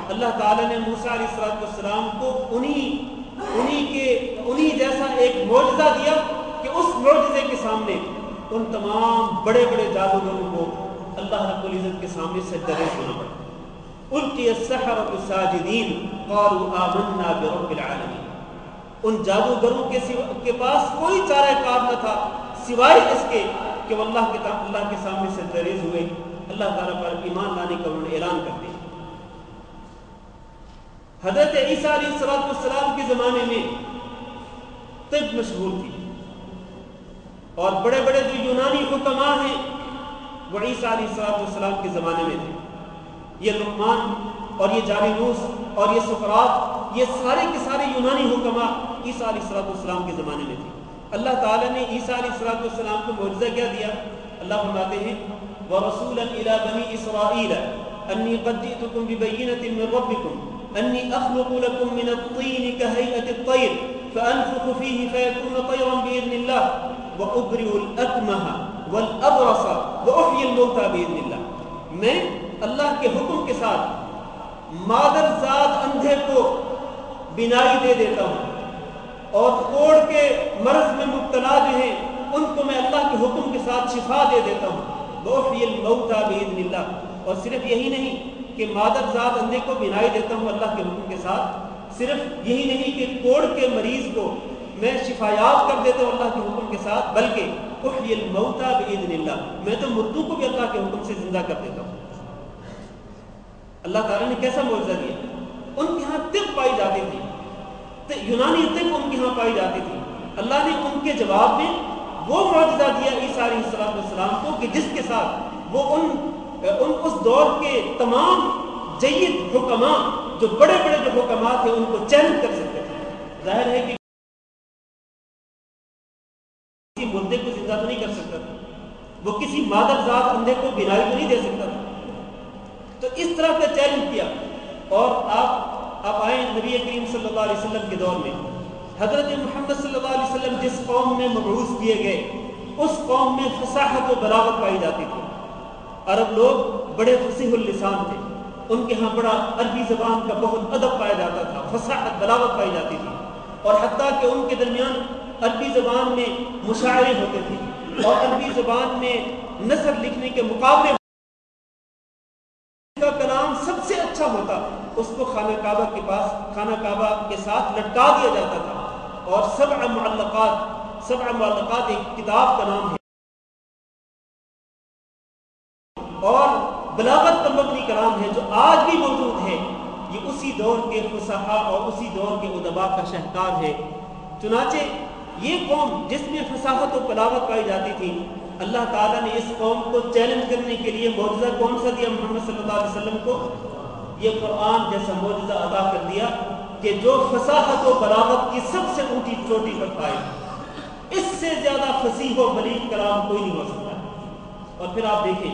اللہ تعالیٰ نے موسیٰ علیہ السلام کو انہی جیسا ایک معجزہ دیا کہ اس معجزے کے سامنے ان تمام بڑے بڑے جادوگروں کو اللہ رب العزت کے سامنے سجدہ ریز ہونا پڑا۔ القی السحرۃ ساجدین قالوا آمنا برب العالمین، ان جادوگروں کے پاس کوئی چارہ کار نہ تھا سوائے اس کے کہ وہ اللہ کے سامنے سجدہ ریز ہوئے، اللہ تعالیٰ پر ایمان لانے کا انہوں نے اعلان کر دیا۔ حضرت عیسیٰ علیہ السلام کے زمانے میں طب مشہور تھی، اور بڑے بڑے جو یونانی حکماء ہیں وہ عیسیٰ علیہ السلام کے زمانے میں تھے۔ یہ لقمان اور یہ جالینوس اور یہ سقراط، یہ سارے کے سارے یونانی حکماء عیسیٰ علیہ السلام کے زمانے میں تھے۔ اللہ تعالیٰ نے عیسیٰ علیہ السلام کو معجزہ کیا دیا؟ اللہ فرماتے ہیں وَرَسُولًا إِلَىٰ بَنِي إِسْرَائِيلَ أَنِّي قَدْ جِئْتُكُم بِبَيِّنَةٍ مِّن رَّبِّكُمْ أَنِّي أَخْلُقُ لَكُم مِّنَ الطِّينِ كَهَيْئَةِ الطَّيْرِ فَأَنفُخُ فِيهِ فَيَكُونُ طَيْرًا بِإِذْنِ اللَّهِ وَأُبْرِئُ الْأَكْمَهَ وَالْأَبْرَصَ وَأُحْيِي الْمَوْتَىٰ بِإِذْنِ اللَّهِ، میں اللہ کے حکم کے ساتھ مادر ذات اندھے کو بینائی دے دیتا ہوں، اور کوڑ کے مرض میں مبتلا جو ہیں ان کو میں اللہ کے حکم کے ساتھ شفا دے دیتا ہوں، وَأُحْيِي الْمَوْتَىٰ بِإِذْنِ اللَّهِ، اور صرف یہی نہیں کہ مادر ذات اندھے کو بینائی دیتا ہوں اللہ کے حکم کے ساتھ، صرف یہی نہیں کہ کوڑ کے مریض کو میں شفایاب کر دیتا ہوں اللہ کے حکم کے ساتھ، بلکہ احیی الموتیٰ بإذن اللہ، میں تو مردوں کو بھی اللہ کے حکم سے زندہ کر دیتا ہوں۔ اللہ تعالیٰ نے کیسا معجزہ دیا؟ ان کے ہاں طب پائی جاتی تھی، یونانی طب ان کے ہاں پائی جاتی تھی، اللہ نے ان کے جواب میں وہ معجزہ دیا عیسیٰ علیہ السلام کو کہ جس کے ساتھ وہ اس دور کے تمام جید حکماء، جو بڑے بڑے جو حکماء تھے، ان کو چیلنج کر سکتے تھے۔ ظاہر ہے کہ کسی مردے کو زندہ تو نہیں کر سکتا تھا، وہ کسی مادر ذات اندھے کو بینائی تو نہیں دے سکتا تھا، تو اس طرح کا چیلنج کیا۔ اور آپ آئیں نبی کریم صلی اللہ علیہ وسلم کے دور میں، حضرت محمد صلی اللہ علیہ وسلم جس قوم میں مبعوث کیے گئے، اس قوم میں فصاحت و بلاغت پائی جاتی تھی۔ عرب لوگ بڑے فصیح اللسان تھے، ان کے ہاں بڑا عربی زبان کا بہت ادب پایا جاتا تھا، فصاحت بلاغت پائی جاتی تھی، اور حتیٰ کہ ان کے درمیان عربی زبان میں مشاعرے ہوتے تھے، اور عربی زبان میں نثر لکھنے کے مقابلے کا کلام سب سے اچھا ہوتا اس کو خانہ کعبہ کے ساتھ لٹکا دیا جاتا تھا، اور سبع معلقات ایک کتاب کا نام ہے، اور بلاغت کا مبنی کلام ہے جو آج بھی موجود ہے، یہ اسی دور کے فصحاء اور اسی دور کے ادباء کا شاہکار ہے۔ چنانچہ یہ قوم جس میں فصاحت و بلاغت پائی جاتی تھی، اللہ تعالیٰ نے اس قوم کو چیلنج کرنے کے لیے معجزہ کون سا دیا محمد صلی اللہ علیہ وسلم کو؟ یہ قرآن جیسا معجزہ عطا کر دیا کہ جو فصاحت و بلاغت کی سب سے اونچی چوٹی پر پائے، اس سے زیادہ فصیح و بلیغ کلام کوئی نہیں ہو سکتا۔ اور پھر آپ دیکھیں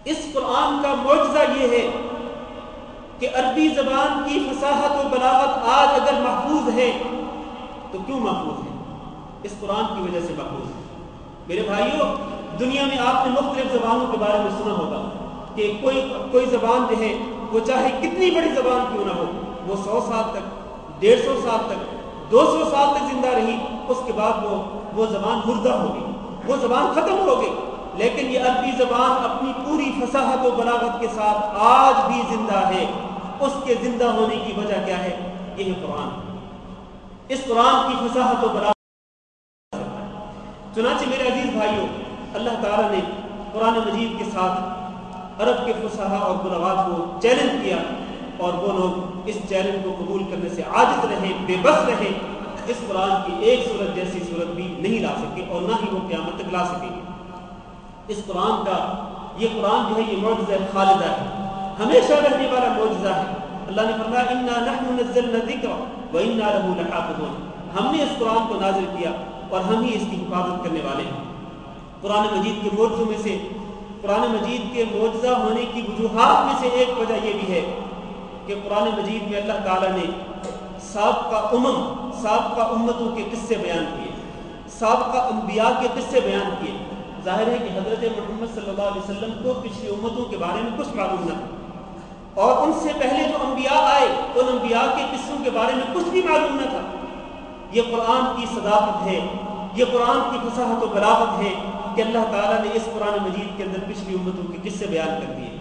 اس قرآن کا معجزہ یہ ہے کہ عربی زبان کی فصاحت و بلاغت آج اگر محفوظ ہے تو کیوں محفوظ ہے؟ اس قرآن کی وجہ سے محفوظ ہے۔ میرے بھائیوں، دنیا میں آپ نے مختلف زبانوں کے بارے میں سنا ہوگا کہ کوئی زبان جو ہے وہ چاہے کتنی بڑی زبان کیوں نہ ہو، وہ 100 سال تک، 150 سال تک، 200 سال تک زندہ رہی، اس کے بعد وہ زبان مردہ ہو گئی، وہ زبان ختم ہو گئی۔ لیکن یہ عربی زبان اپنی پوری فصاحت و بلاغت کے ساتھ آج بھی زندہ ہے۔ اس کے زندہ ہونے کی وجہ کیا ہے؟ یہ ہے قرآن۔ اس قرآن کی فصاحت و بلاغت۔ چنانچہ میرے عزیز بھائیوں، اللہ تعالیٰ نے قرآن مجید کے ساتھ عرب کے فصحاء اور بلغاء کو چیلنج کیا، اور وہ لوگ اس چیلنج کو قبول کرنے سے عاجز رہے، بے بس رہے۔ اس قرآن کی ایک صورت جیسی صورت بھی نہیں لا سکے، اور نہ ہی وہ قیامت تک لا سکیں گے۔ اس قرآن کا یہ قرآن جو ہے یہ معجزہ خالدہ ہے، ہمیشہ رہنے والا معجزہ ہے۔ اللہ نے فرمایا انا نحن نزلنا الذکر وانا له لحافظون، ہم نے اس قرآن کو نازل کیا اور ہم ہی اس کی حفاظت کرنے والے ہیں۔ قرآن مجید کے معجزوں میں سے، قرآن مجید کے معجزہ ہونے کی وجوہات میں سے ایک وجہ یہ بھی ہے کہ قرآن مجید میں اللہ تعالیٰ نے سابقہ امتوں کے قصے بیان کیے، سابقہ انبیاء کے قصے بیان کیے۔ ظاہر ہے کہ حضرت محمد صلی اللہ علیہ وسلم کو پچھلی امتوں کے بارے میں کچھ معلوم نہ تھا، اور ان سے پہلے جو انبیاء آئے ان انبیاء کے قصوں کے بارے میں کچھ بھی معلوم نہ تھا۔ یہ قرآن کی صداقت ہے، یہ قرآن کی فصاحت و بلاغت ہے کہ اللہ تعالیٰ نے اس قرآن مجید کے اندر پچھلی امتوں کے قصے بیان کر دیے،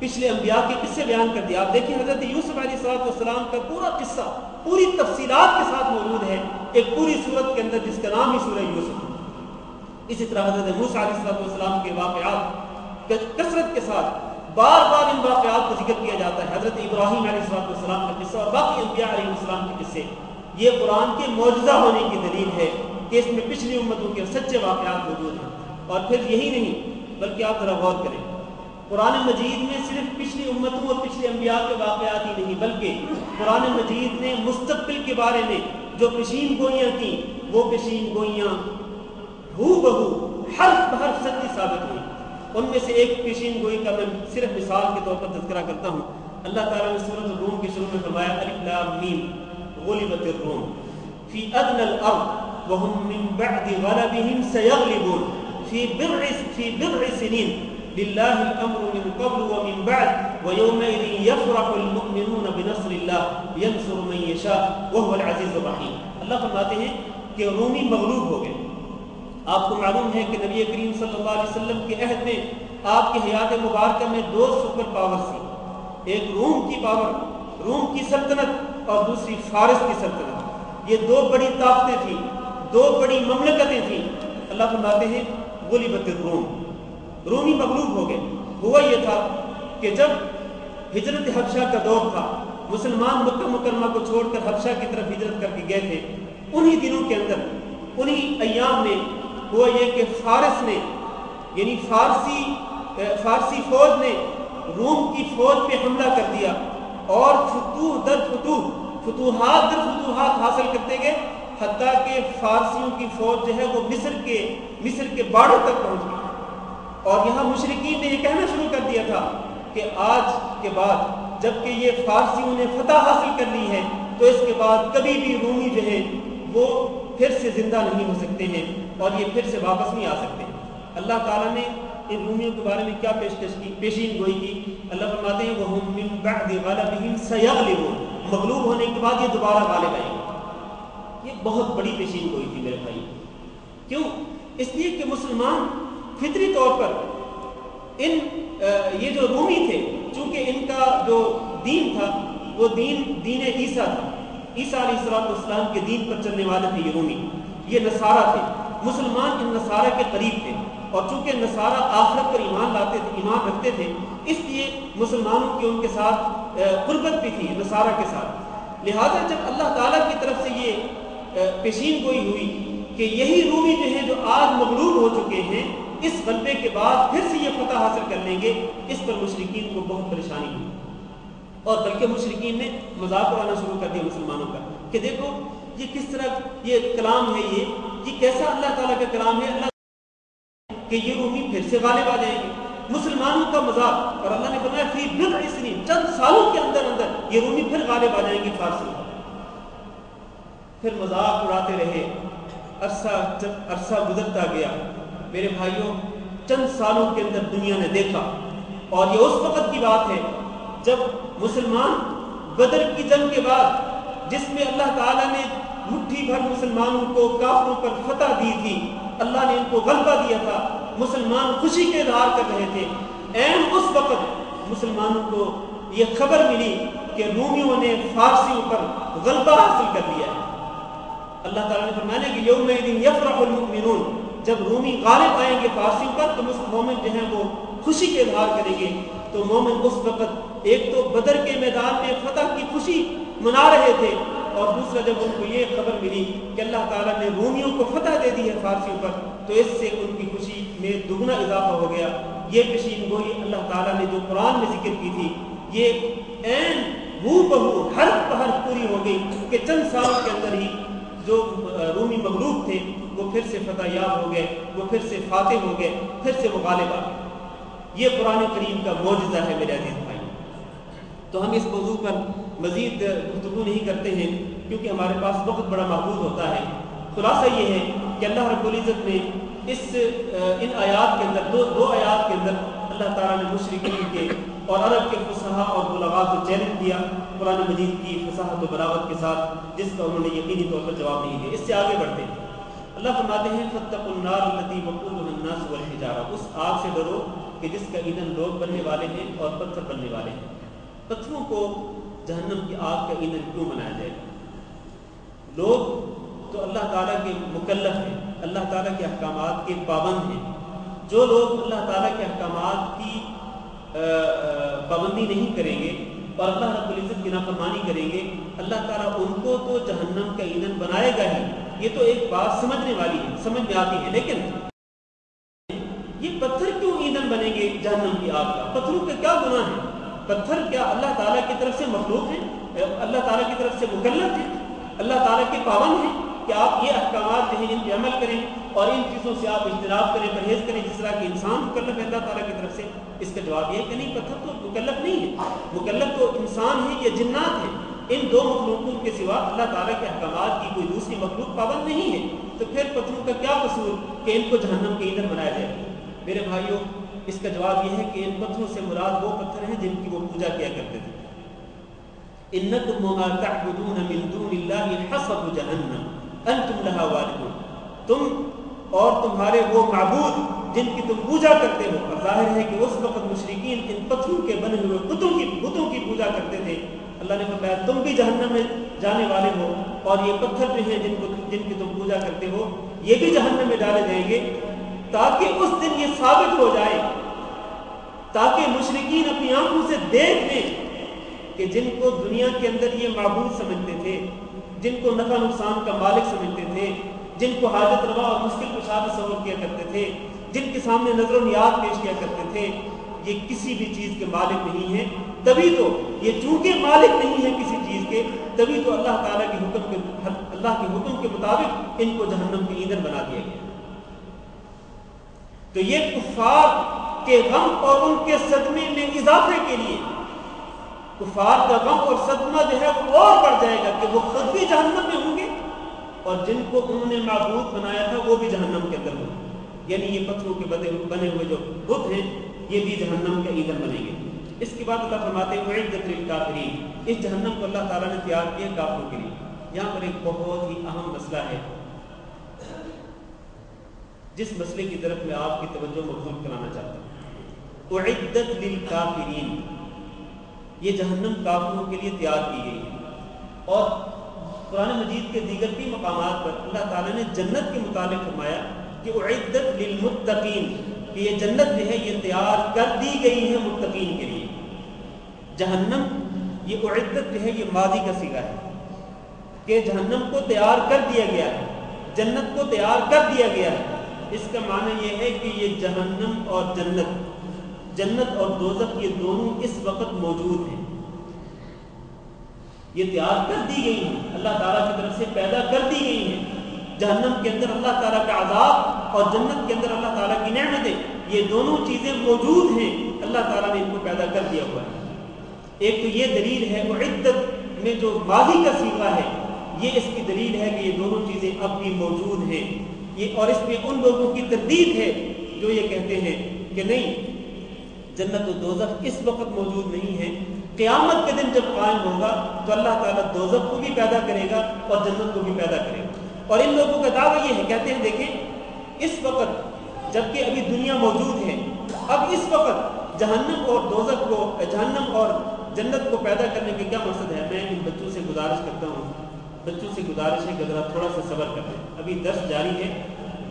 پچھلے انبیاء کے قصے بیان کر دیا۔ آپ دیکھیں حضرت یوسف علیہ السلام کا پورا قصہ پوری تفصیلات کے ساتھ موجود ہے ایک پوری سورت کے اندر جس کا نام ہی سورہ یوسف۔ اسی طرح حضرت موسیٰ علیہ السلام کے واقعات کثرت کے ساتھ بار بار ان واقعات کو ذکر کیا جاتا ہے۔ حضرت ابراہیم علیہ السلام کا قصہ اور باقی انبیاء علیہ السلام کے قصے، یہ قرآن کے معجزہ ہونے کی دلیل ہے کہ اس میں پچھلی امتوں کے سچے واقعات موجود ہیں۔ اور پھر یہی نہیں بلکہ آپ ذرا غور کریں، قرآن مجید میں صرف پچھلی امتوں اور پچھلے انبیاء کے واقعات ہی نہیں بلکہ قرآن مجید نے مستقبل کے بارے میں جو پیشین گوئیاں کی، وہ پیشین گوئیاں ہو بہو حرف بحرف سچی ثابت ہوئی۔ ان میں سے ایک پیشین گوئی کا میں صرف مثال کے طور پر تذکرہ کرتا ہوں۔ اللہ تعالیٰ نے سورۃ الروم کے شروع میں فرمایا الف لام میم غلبت الروم فی ادنى الارض وهم من بعد غلبهم سيغلبون في بضع سنين لله الامر من قبل ومن بعد ويومئذ يفرح المؤمنون بنصر الله ينصر من يشاء وهو العزيز الرحيم۔ اللہ فرماتے ہیں کہ رومی مغلوب ہو گئے۔ آپ کو معلوم ہے کہ نبی کریم صلی اللہ علیہ وسلم کے عہد میں آپ کی حیات مبارکہ میں دو سپر پاورز تھیں، ایک روم کی پاور، روم کی سلطنت، اور دوسری فارس کی سلطنت۔ یہ دو بڑی طاقتیں تھیں، دو بڑی مملکتیں تھیں۔ اللہ فرماتے ہیں غلبت الروم، رومی مغلوب ہو گئے۔ ہوا یہ تھا کہ جب ہجرت حبشہ کا دور تھا، مسلمان مکہ مکرمہ کو چھوڑ کر حبشہ کی طرف ہجرت کر کے گئے تھے، انہی دنوں کے اندر، انہی ایام میں ہوا یہ کہ فارس نے یعنی فارسی فوج نے روم کی فوج پہ حملہ کر دیا، اور فتوح در فتوحات حاصل کرتے گئے، حتیٰ کہ فارسیوں کی فوج جو ہے وہ مصر کے باڑوں تک پہنچ گئی۔ اور یہاں مشرکین نے یہ کہنا شروع کر دیا تھا کہ آج کے بعد جب کہ یہ فارسیوں نے فتح حاصل کر لی ہے تو اس کے بعد کبھی بھی رومی جو ہے وہ پھر سے زندہ نہیں ہو سکتے ہیں اور یہ پھر سے واپس نہیں آ سکتے۔ اللہ تعالیٰ نے ان رومیوں کے بارے میں کیا پیشکش کی، پیشین گوئی کی۔ اللہ فرماتے ہیں وَهُمْ مِنْ بَعْدِ غَلَبِهِمْ سَيَغْلِبُونَ، مغلوب ہونے کے بعد یہ دوبارہ غالب آئیں گے۔ یہ بہت بڑی پیشین گوئی تھی میرے بھائی۔ کیوں؟ اس لیے کہ مسلمان فطری طور پر یہ جو رومی تھے، چونکہ ان کا جو دین تھا وہ دین عیسیٰ تھا، عیسیٰ علیہ السلام کے دین پر چلنے والے تھے یہ رومی، یہ نصارہ تھے۔ مسلمان ان نصارہ کے قریب تھے، اور چونکہ نصارہ آخرت پر ایمان رکھتے تھے، اس لیے مسلمانوں کی ان کے ساتھ قربت بھی تھی نصارہ کے ساتھ۔ لہذا جب اللہ تعالیٰ کی طرف سے یہ پیشین گوئی ہوئی کہ یہی رومی جو ہیں جو آج مغلوب ہو چکے ہیں، اس غلبے کے بعد پھر سے یہ فتح حاصل کر لیں گے، اس پر مشرکین کو بہت پریشانی ہوئی، اور بلکہ مشرکین نے مذاق اڑانا شروع کر دیا مسلمانوں کا کہ دیکھو یہ کس طرح یہ کلام ہے، یہ کیسا اللہ تعالیٰ کا کلام ہے، اللہ کہ یہ رومی پھر سے غالب آ جائیں گے۔ مسلمانوں کا مذاق، اور اللہ نے فرمایا فی بضع سنین، چند سالوں کے اندر یہ رومی پھر غالب آ جائیں گے فارسی۔ پھر مذاق اڑاتے رہے، عرصہ گزرتا گیا۔ میرے بھائیوں، چند سالوں کے اندر دنیا نے دیکھا، اور یہ اس وقت کی بات ہے جب مسلمان بدر کی جنگ کے بعد، جس میں اللہ تعالیٰ نے مٹھی بھر مسلمانوں کو کافروں پر فتح دی تھی، اللہ نے ان کو غلبہ دیا تھا، مسلمان خوشی کے اظہار کر رہے تھے، عین اس وقت مسلمانوں کو یہ خبر ملی کہ رومیوں نے فارسیوں پر غلبہ حاصل کر لیا ہے۔ اللہ تعالیٰ نے فرمایا کہ یومئذ یفرح المؤمنون، جب رومی غالب آئیں گے فارسیوں پر تو مومن جو ہیں وہ خوشی کے اظہار کریں گے۔ تو مومن اس وقت ایک تو بدر کے میدان میں فتح کی خوشی منا رہے تھے، اور دوسرا جب ان کو یہ خبر ملی کہ اللہ تعالیٰ نے رومیوں کو فتح دے دی ہے فارسیوں پر، تو اس سے ان کی خوشی میں دگنا اضافہ ہو گیا۔ یہ پیشین گوئی اللہ تعالیٰ نے جو قرآن میں ذکر کی تھی، یہ عین ہو بہو حرف بحرف پوری ہو گئی کہ چند سال کے اندر ہی جو رومی مغلوب تھے وہ پھر سے فتح یاب ہو گئے، وہ پھر سے فاتح ہو گئے، پھر سے وہ غالب آ گئے۔ یہ قرآن کریم کا معجزہ ہے میرے عزیز بھائی۔ تو ہم اس موضوع پر مزید گفتگو نہیں کرتے ہیں کیونکہ ہمارے پاس وقت بڑا محدود ہوتا ہے۔ خلاصہ یہ ہے کہ اللہ رب العزت نے ان آیات کے اندر دو آیات کے اندر اللہ تعالیٰ نے مشرکین کے اور عرب کے فصحاء اور بلغاء کو چیلنج دیا قرآن مجید کی فصاحت و بلاغت کے ساتھ، جس کا انہوں نے یقینی طور پر جواب نہیں دیا۔ اس سے آگے بڑھتے ہیں، اللہ فرماتے ہیں فاتقوا النار التي وقودها الناس والحجارہ، اس آگ سے ڈرو کہ جس کا ایندھن لوگ بننے والے ہیں اور پتھر بننے والے ہیں۔ پتھروں کو جہنم کی آگ کا ایندھن کیوں بنایا جائے گا؟ لوگ تو اللہ تعالیٰ کے مکلف ہیں، اللہ تعالیٰ کے احکامات کے پابند ہیں۔ جو لوگ اللہ تعالیٰ کے احکامات کی پابندی نہیں کریں گے اور اللہ رب العزت کی نافرمانی کریں گے، اللہ تعالیٰ ان کو تو جہنم کا ایندھن بنائے گا ہی۔ یہ تو ایک بات سمجھنے والی ہے، سمجھ میں آتی ہے، لیکن یہ پتھر کیوں ایندھن بنیں گے جہنم کی آگ کا؟ پتھروں کا کیا گناہ ہے؟ پتھر کیا اللہ تعالیٰ کی طرف سے مخلوق ہیں؟ اللہ تعالیٰ کی طرف سے مکلف ہیں؟ اللہ تعالیٰ کے پابند ہیں کہ آپ یہ احکامات جو ہیں ان پہ عمل کریں اور ان چیزوں سے آپ اجتناب کریں، پرہیز کریں جس طرح کہ انسان مکلف ہے اللہ تعالیٰ کی طرف سے؟ اس کا جواب یہ ہے کہ نہیں، پتھر تو مکلف نہیں ہے، مکلف تو انسان ہے یا جنات ہیں۔ ان دو مخلوقوں کے سوا اللہ تعالیٰ کے احکامات کی کوئی دوسری مخلوق پابند نہیں ہے، تو پھر پتھروں کا کیا قصور کہ ان کو جہنم کے ایندھن بنایا جائے؟ میرے بھائیوں، اس کا جواب یہ ہے کہ ان پتھروں سے مراد وہ پتھر ہیں جن کی وہ پوجا کیا کرتے تھے۔ انکم وما تعبدون من دون اللہ حصب جہنم انتم لہا واردون، تم اور تمہارے وہ معبود جن کی تم پوجا کرتے ہو، اور ظاہر ہے کہ اس وقت مشرکین ان پتھروں کے بنے ہوئے بتوں کی پوجا کرتے تھے۔ اللہ نے فرمایا تم بھی جہنم میں جانے والے ہو، اور یہ پتھر جو ہیں جن کی تم پوجا کرتے ہو یہ بھی جہنم میں ڈالے جائیں گے، تاکہ اس دن یہ ثابت ہو جائے، تاکہ مشرکین اپنی آنکھوں سے دیکھ لیں کہ جن کو دنیا کے اندر یہ معبود سمجھتے تھے، جن کو نفع نقصان کا مالک سمجھتے تھے، جن کو حاجت روا اور مشکل کشا تصور کیا کرتے تھے، جن کے سامنے نظر و نیاز پیش کیا کرتے تھے، یہ کسی بھی چیز کے مالک نہیں ہیں۔ تبھی تو یہ چونکہ مالک نہیں ہے کسی چیز کے، تبھی تو اللہ تعالیٰ کے حکم کے مطابق ان کو جہنم کے ایندھن بنا دیا گیا۔ تو یہ کفار کے غم اور ان کے صدمے میں اضافے کے لیے، کفار کا غم اور صدمہ جو ہے وہ اور بڑھ جائے گا کہ وہ خود بھی جہنم میں ہوں گے اور جن کو انہوں نے معبود بنایا تھا وہ بھی جہنم کے اندر ہوں گے۔ یعنی یہ پتھروں کے بنے ہوئے جو بت ہیں یہ بھی جہنم کے ایندھن بنیں گے۔ اس کے بعد اللہ فرماتے ہیں اعدت للکافرین، اس جہنم کو اللہ تعالیٰ نے تیار کیا کافروں کے لیے۔ یہاں پر ایک بہت ہی اہم مسئلہ ہے جس مسئلے کی طرف میں آپ کی توجہ مبذول کرانا چاہتا ہوں۔ اعدت للکافرین، یہ جہنم کافروں کے لیے تیار کی گئی ہے۔ اور قرآن مجید کے دیگر بھی مقامات پر اللہ تعالیٰ نے جنت کے متعلق فرمایا کہ اعدت للمتقین، کہ یہ جنت جو ہے یہ تیار کر دی گئی ہے متقین کے لیے۔ جہنم یہ اعدت جو ہے یہ ماضی کا صیغہ ہے کہ جہنم کو تیار کر دیا گیا ہے، جنت کو تیار کر دیا گیا ہے۔ اس کا معنی یہ ہے کہ یہ جہنم اور جنت اور دوزخ یہ دونوں اس وقت موجود ہیں، یہ تیار کر دی گئی ہیں، اللہ تعالیٰ کی طرف سے پیدا کر دی گئی ہیں۔ جہنم کے اندر اللہ تعالیٰ کا عذاب اور جنت کے اندر اللہ تعالیٰ کی نعمتیں، یہ دونوں چیزیں موجود ہیں، اللہ تعالیٰ نے ان کو پیدا کر دیا ہوا ہے۔ ایک تو یہ دلیل ہے اعدت میں جو ماضی کا صیغہ ہے، یہ اس کی دلیل ہے کہ یہ دونوں چیزیں اب بھی موجود ہیں۔ یہ اور اس میں ان لوگوں کی تردید ہے جو یہ کہتے ہیں کہ نہیں، جنت و دوزخ اس وقت موجود نہیں ہے، قیامت کے دن جب قائم ہوگا تو اللہ تعالیٰ دوزخ کو بھی پیدا کرے گا اور جنت کو بھی پیدا کرے گا۔ اور ان لوگوں کا دعویٰ یہ ہے، کہتے ہیں دیکھیں اس وقت جبکہ ابھی دنیا موجود ہے. اب اس وقت جہنم اور دوزخ کو، جہنم اور جنت کو پیدا کرنے کا کیا مقصد ہے؟ میں ان بچوں سے گزارش کرتا ہوں، بچوں سے گزارش ہے کہ ذرا تھوڑا سا صبر کریں. ابھی درس جاری ہے،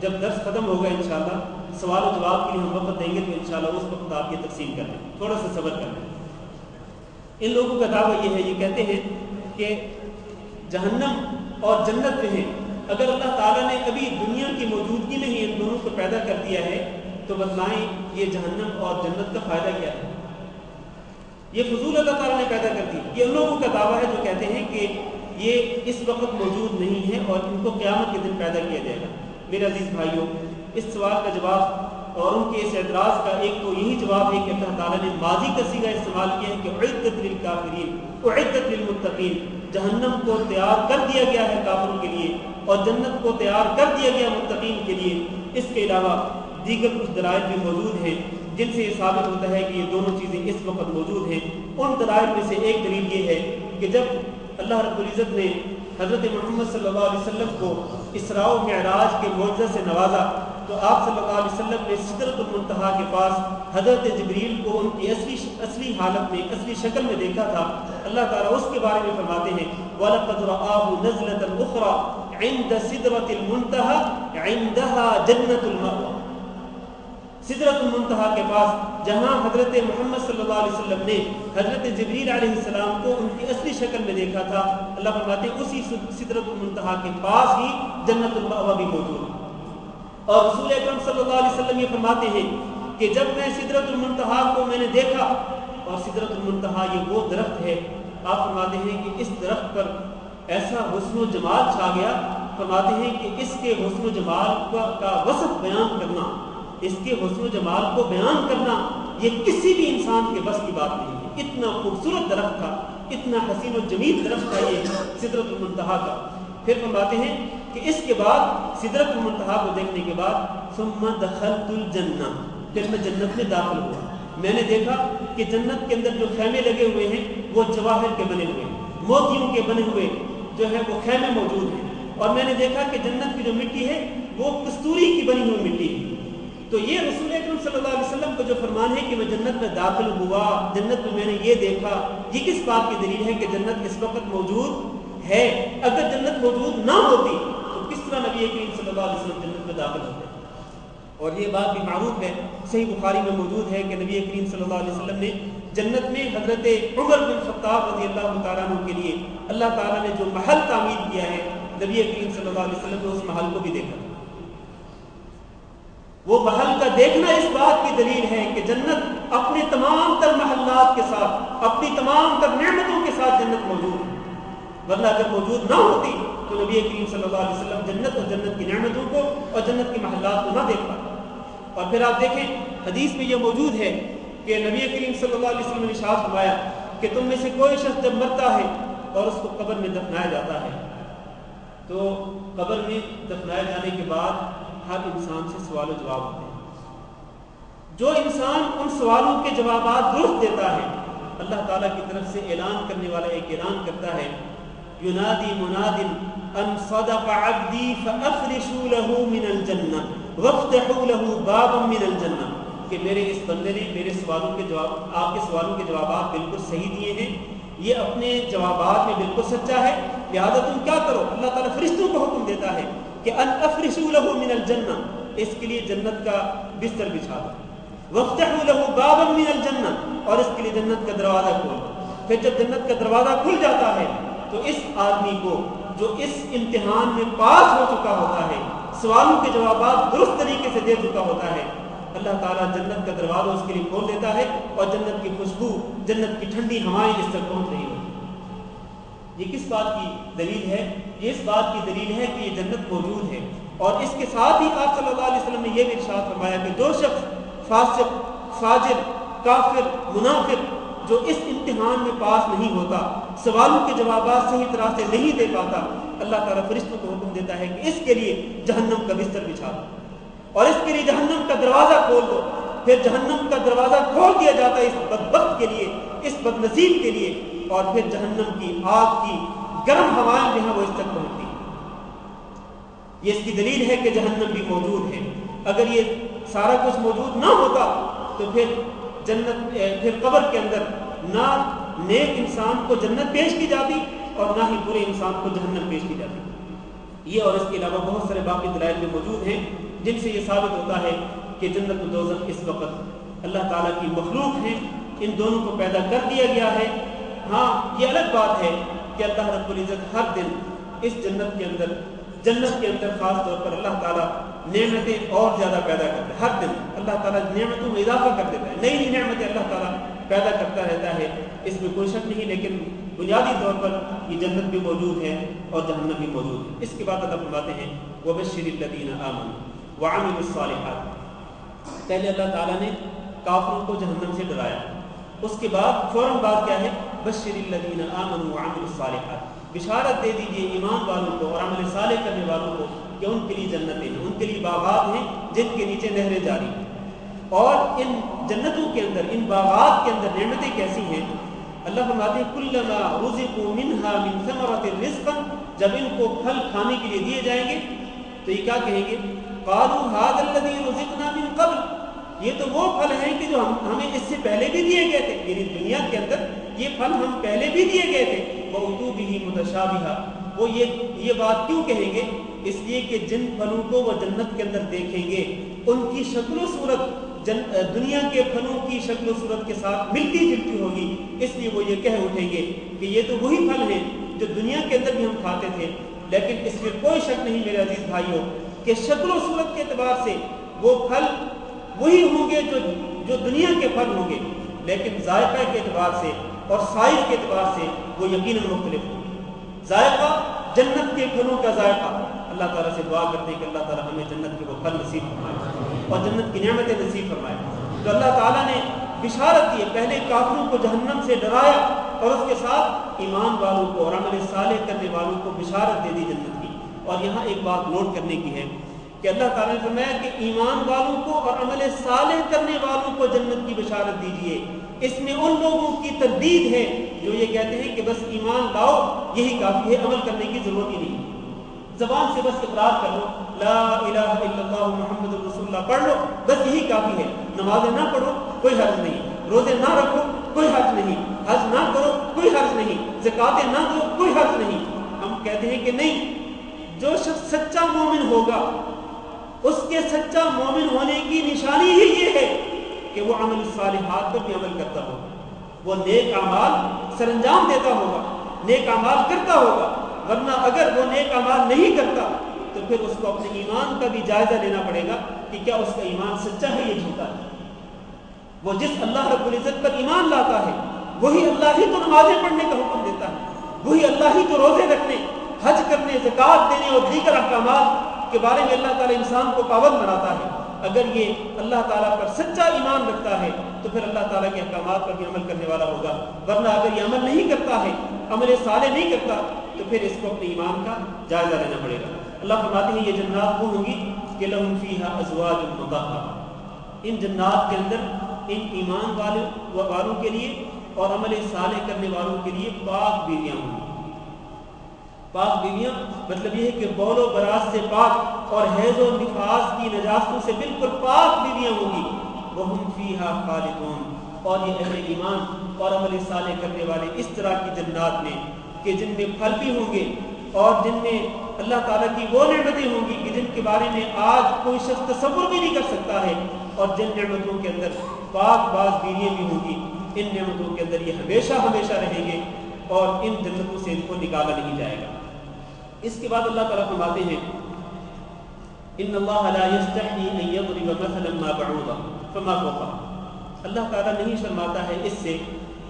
جب درس ختم ہوگا انشاءاللہ سوال و جواب کے لیے ہم وقت دیں گے تو انشاءاللہ اس وقت آپ یہ تقسیم کر لیں. تھوڑا سا صبر کر لیں. ان لوگوں کا دعویٰ یہ ہے، یہ کہتے ہیں کہ جہنم اور جنت جو ہے، اگر اللہ تعالیٰ نے ابھی دنیا کی موجودگی میں ہی ان دونوں کو پیدا کر دیا ہے تو بتلائیں یہ جہنم اور جنت کا فائدہ کیا ہے؟ یہ فضول اللہ تعالیٰ نے پیدا کر دی. یہ ان لوگوں کا دعویٰ ہے جو کہتے ہیں کہ یہ اس وقت موجود نہیں ہے اور ان کو قیامت کے دن پیدا کیا جائے گا. میرے عزیز بھائیوں، اس سوال کا جواب اور ان کے اس اعتراض کا ایک تو یہی جواب ہے کہ اللہ تعالیٰ نے ماضی کا صیغہ استعمال کیا ہے کہ اعدت للکافرین اعدت للمتقین، جہنم کو تیار کر دیا گیا ہے کافروں کے لیے اور جنت کو تیار کر دیا گیا متقین کے لیے. اس کے علاوہ دیگر کچھ دلائل بھی موجود ہیں جن سے یہ ثابت ہوتا ہے کہ یہ دونوں چیزیں اس وقت موجود ہیں. ان دلائل میں سے ایک دلیل یہ ہے کہ جب اللہ رب العزت نے حضرت محمد صلی اللہ علیہ وسلم کو اسراء و معراج کے معجزہ سے نوازا تو آپ صلی اللہ علیہ وسلم نے سدرۃ المنتہا کے پاس حضرت جبریل کو ان کی اصلی حالت میں، اصلی شکل میں دیکھا تھا. اللہ تعالیٰ اس کے بارے میں فرماتے ہیں وَلَقَدْ رَآهُ نَزْلَةً أُخْرَى عِنْدَ سِدْرَةِ الْمُنتَهَا عِنْدَهَا جَنَّةُ الْمَأْوَىٰ. سدرۃ المنتہا کے پاس جہاں حضرت محمد صلی اللہ علیہ وسلم نے حضرت جبریل علیہ السلام کو ان کی اصلی شکل میں دیکھا تھا، اللہ فرماتے ہیں اسی سدرۃ المنتہا کے پاس ہی جنت المأویٰ بھی موجود ہے. اور رسول اکرم صلی اللہ علیہ وسلم یہ فرماتے ہیں کہ جب میں سدرۃ المنتہا کو میں نے دیکھا، اور سدرۃ المنتہا یہ وہ درخت ہے، آپ فرماتے ہیں کہ اس درخت پر ایسا حسن و جمال چھا گیا. فرماتے ہیں کہ اس کے حسن و جمال کا وصف بیان کرنا، اس کے حسن و جمال کو بیان کرنا یہ کسی بھی انسان کے بس کی بات نہیں ہے. اتنا خوبصورت درخت تھا، اتنا حسین و جمیل درخت تھا یہ سدرۃ المنتہا کا. پھر فرماتے ہیں کہ اس کے بعد سدرۃ المنتہا کو دیکھنے کے بعد ثم دخلت الجنہ، پھر میں جنت میں داخل ہوا. میں نے دیکھا کہ جنت کے اندر جو خیمے لگے ہوئے ہیں وہ جواہر کے بنے ہوئے، موتیوں کے بنے ہوئے جو ہے وہ خیمے موجود ہیں. اور میں نے دیکھا کہ جنت کی جو مٹی ہے وہ کستوری کی بنی ہوئی مٹی ہے. تو یہ رسول اکرم صلی اللہ علیہ وسلم کا جو فرمان ہے کہ میں جنت میں داخل ہوا، جنت میں نے یہ دیکھا، یہ کس بات کی دلیل ہے کہ جنت اس وقت موجود ہے؟ اگر جنت موجود نہ ہوتی تو کس طرح نبی کریم صلی اللہ علیہ وسلم جنت میں داخل ہوتے؟ اور یہ بات بھی معروف ہے، صحیح بخاری میں موجود ہے کہ نبی کریم صلی اللہ علیہ وسلم نے جنت میں حضرت عمر بن خطاب رضی اللہ تعالیٰ عنہ کے لیے اللہ تعالیٰ نے جو محل تعمیر کیا ہے، نبی کریم صلی اللہ علیہ وسلم نے اس محل کو بھی دیکھا. وہ محل کا دیکھنا اس بات کی دلیل ہے کہ جنت اپنے تمام تر محلات کے ساتھ، اپنی تمام تر نعمتوں کے ساتھ جنت موجود ہے. ورنہ اگر موجود نہ ہوتی تو نبی کریم صلی اللہ علیہ وسلم جنت اور جنت کی نعمتوں کو اور جنت کے محلات کو نہ دیکھ پاتے. اور پھر آپ دیکھیں حدیث میں یہ موجود ہے کہ نبی کریم صلی اللہ علیہ وسلم نے ارشاد فرمایا کہ تم میں سے کوئی شخص جب مرتا ہے اور اس کو قبر میں دفنایا جاتا ہے تو قبر میں دفنائے جانے کے بعد ہر انسان سے سوال و جواب ہوتے ہیں. جو انسان ان سوالوں کے جوابات درست دیتا ہے، اللہ تعالیٰ کی طرف سے اعلان کرنے والا ایک اعلان کرتا ہے ینادی مناد ان صدق عبدی فافرشوا له من الجنہ وافتحوا له بابا من الجنہ، کہ میرے اس بندے نے میرے سوالوں کے جواب، آپ کے سوالوں کے جوابات بالکل صحیح دیے ہیں، یہ اپنے جوابات میں بالکل سچا ہے، لہذا تم کیا کرو؟ اللہ تعالیٰ فرشتوں کو حکم دیتا ہے کہ ان افرشوا له من الجنہ، اس کے لیے جنت کا بستر بچھا دو، وافتحوا له بابا من الجنہ، اور اس کے لیے جنت کا دروازہ کھول دو. پھر جب جنت کا دروازہ کھل جاتا ہے تو اس آدمی کو جو اس امتحان میں پاس ہو چکا ہوتا ہے، سوالوں کے جوابات درست طریقے سے دے چکا ہوتا ہے، اللہ تعالیٰ جنت کا دروازہ اس کے لیے کھول دیتا ہے اور جنت کی خوشبو، جنت کی ٹھنڈی ہوائیں اس تک پہنچ رہی ہوتی. یہ کس بات کی دلیل ہے؟ یہ اس بات کی دلیل ہے کہ یہ جنت موجود ہے. اور اس کے ساتھ ہی آپ صلی اللہ علیہ وسلم نے یہ بھی ارشاد فرمایا کہ جو شخص فاسق، فاجر، کافر، منافق جو اس امتحان میں پاس نہیں ہوتا، سوالوں کے جوابات صحیح طرح سے نہیں دے پاتا، اللہ تعالیٰ فرشتوں کو حکم دیتا ہے کہ اس کے لیے جہنم کا بستر بچھا دو اور اس کے لیے جہنم کا دروازہ کھول دو. پھر جہنم کا دروازہ کھول دیا جاتا ہے اس بدبخت کے لیے، اس بدنصیب کے لیے، اور پھر جہنم کی آگ کی گرم ہوائیں جو ہیں وہ اس تک پہنچتی. یہ اس کی دلیل ہے کہ جہنم بھی موجود ہے. اگر یہ سارا کچھ موجود نہ ہوتا تو پھر پھر قبر کے اندر نہ نیک انسان کو جنت پیش کی جاتی اور نہ ہی برے انسان کو جہنم پیش کی جاتی۔ یہ اور اس کے علاوہ بہت سارے باقی دلائل بھی موجود ہیں جن سے یہ ثابت ہوتا ہے کہ جنت و دوزخ اس وقت اللہ تعالیٰ کی مخلوق ہیں، ان دونوں کو پیدا کر دیا گیا ہے۔ ہاں یہ الگ بات ہے کہ اللہ رب العزت ہر دن اس جنت کے اندر خاص طور پر اللہ تعالیٰ نعمتیں اور زیادہ پیدا کرتا ہے۔ ہر دن اللہ تعالیٰ نعمتوں میں اضافہ کر دیتا ہے، نئی نئی نعمتیں اللہ تعالیٰ پیدا کرتا رہتا ہے، اس میں کوئی شک نہیں، لیکن بنیادی طور پر یہ جنت بھی موجود ہے اور جہنم بھی موجود ہے۔ اس کے بعد اللہ فرماتے ہیں وَبَشِّرِ الَّذِينَ آمَنُوا وَعَمِلُوا الصَّالِحَاتِ۔ پہلے اللہ تعالیٰ نے کافروں کو جہنم سے ڈرایا، اس کے بعد فوراً بات کیا ہے؟ بشر الذین آمنوا وعملوا الصالحات، بشارت دے دیجئے ایمان والوں کو اور عمل صالح کرنے والوں کو کہ ان کے لیے جنتیں ہیں، ان کے لیے باغات ہیں جن کے نیچے نہریں جاری ہیں۔ اور ان جنتوں کے اندر، ان باغات کے اندر نعمتیں کیسی ہیں؟ اللہ فرماتے ہیں کلما رزقوا منها من ثمرۃ رزقا، جب ان کو پھل کھانے کے لیے دیے جائیں گے تو یہ کیا کہیں گے؟ قالوا هذا الذي رزقنا من قبل، یہ تو وہ پھل ہیں کہ جو ہمیں اس سے پہلے بھی دیے گئے تھے، یعنی دنیا کے اندر یہ پھل ہم پہلے بھی دیے گئے تھے۔ وَأُتُوا بِهِ مُتَشَابِهًا، وہ یہ بات کیوں کہیں گے؟ اس لیے کہ جن پھلوں کو وہ جنت کے اندر دیکھیں گے ان کی شکل و صورت دنیا کے پھلوں کی شکل و صورت کے ساتھ ملتی جلتی ہوگی، اس لیے وہ یہ کہہ اٹھیں گے کہ یہ تو وہی پھل ہیں جو دنیا کے اندر بھی ہم کھاتے تھے۔ لیکن اس میں کوئی شک نہیں میرے عزیز بھائیوں کہ شکل و صورت کے اعتبار سے وہ پھل وہی ہوں گے جو دنیا کے پھل ہوں گے، لیکن ذائقہ کے اعتبار سے اور سائز کے اعتبار سے وہ یقیناً مختلف ہوں گے۔ ذائقہ جنت کے پھلوں کا ذائقہ، اللہ تعالیٰ سے دعا کرتے ہیں کہ اللہ تعالیٰ ہمیں جنت کے وہ پھل نصیب فرمائے اور جنت کی نعمتیں نصیب فرمائے۔ تو اللہ تعالیٰ نے بشارت دی، پہلے کافروں کو جہنم سے ڈرایا اور اس کے ساتھ ایمان والوں کو اور عمل صالح کرنے والوں کو بشارت دے دی جنت کی۔ اور یہاں ایک بات نوٹ کرنے کی ہے کہ اللہ تعالیٰ نے فرمایا کہ ایمان والوں کو اور عمل صالح کرنے والوں کو جنت کی بشارت دیجیے۔ اس میں ان لوگوں کی تردید ہے جو یہ کہتے ہیں کہ بس ایمان لاؤ یہی کافی ہے، عمل کرنے کی ضرورت ہی نہیں، زبان سے بس اقرار کر لو لا الہ الا اللہ محمد رسول اللہ پڑھ لو، بس یہی کافی ہے، نمازیں نہ پڑھو کوئی حرج نہیں، روزے نہ رکھو کوئی حرج نہیں، حج نہ کرو کوئی حرج نہیں، زکاتیں نہ دو کوئی حرج نہیں۔ ہم کہتے ہیں کہ نہیں، جو شخص سچا مومن ہوگا اس کے سچا مومن ہونے کی نشانی ہی یہ ہے کہ وہ عمل صالحات پر بھی عمل کرتا ہوگا، وہ نیک اعمال سر انجام دیتا ہوگا، نیک اعمال کرتا ہوگا۔ ورنہ اگر وہ نیک اعمال نہیں کرتا تو پھر اس کو اپنے ایمان کا بھی جائزہ لینا پڑے گا کہ کیا اس کا ایمان سچا ہے یا جھوٹا ہے۔ وہ جس اللہ رب العزت پر ایمان لاتا ہے وہی اللہ ہی تو نمازیں پڑھنے کا حکم دیتا ہے، وہی اللہ ہی تو روزے رکھنے، حج کرنے، زکوٰۃ دینے اور دیگر احکامات کے بارے میں اللہ تعالیٰ انسان کو پابند بناتا ہے۔ اگر یہ اللہ تعالیٰ پر سچا ایمان رکھتا ہے تو پھر اللہ تعالیٰ کے احکامات پر بھی عمل کرنے والا ہوگا، ورنہ اگر یہ عمل نہیں کرتا ہے، عمل صالح نہیں کرتا تو پھر اس کو اپنے ایمان کا جائزہ لینا پڑے گا۔ اللہ فرماتے ہیں یہ جنات وہ ہوں گی کہ لہم فیہا ازواج مطہرہ، ان جنات کے اندر ان ایمان والوں کے لیے اور عمل صالح کرنے والوں کے لیے پاک بیویاں ہوں گی۔ پاک بیویاں مطلب یہ ہے کہ بول و براز سے پاک اور حیض و نفاس کی نجاستوں سے بالکل پاک بیویاں ہوں گی۔ وہم فیہا خالدون، اور یہ اہل ایمان اور عمل صالح کرنے والے اس طرح کی جنات میں کہ جن میں پھل بھی ہوں گے اور جن میں اللہ تعالیٰ کی وہ نعمتیں ہوں گی کہ جن کے بارے میں آج کوئی شخص تصور بھی نہیں کر سکتا ہے، اور جن نعمتوں کے اندر پاک باز بیویاں بھی ہوں گی، ان نعمتوں کے اندر یہ ہمیشہ ہمیشہ رہیں گے اور ان جنتوں سے ان کو نکالا نہیں جائے گا۔ اس کے بعد اللہ تعالیٰ فرماتے ہیں ان اللہ لا یستحیی ان یضرب مثلا ما بعوضہ فما فوقہا، اللہ تعالیٰ نہیں شرماتا ہے اس سے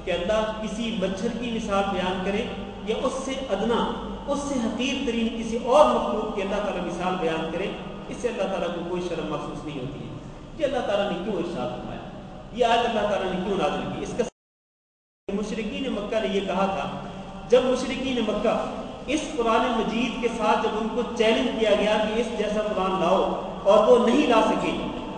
کہ اللہ کسی مچھر کی مثال بیان کرے یا اس سے ادنا، اس سے حقیر ترین کسی اور مخلوق کی اللہ تعالیٰ مثال بیان کرے، اس سے اللہ تعالیٰ کو کوئی شرم محسوس نہیں ہوتی ہے کہ اللہ تعالیٰ نے کیوں ارشاد فرمایا، یہ آیت اللہ تعالیٰ نے کیوں نازل کی۔ اس کا مشرکین مکہ نے یہ کہا تھا، جب مشرکین مکہ اس قرآن مجید کے ساتھ جب ان کو چیلنج کیا گیا کہ اس جیسا قرآن لاؤ اور وہ نہیں لا سکے،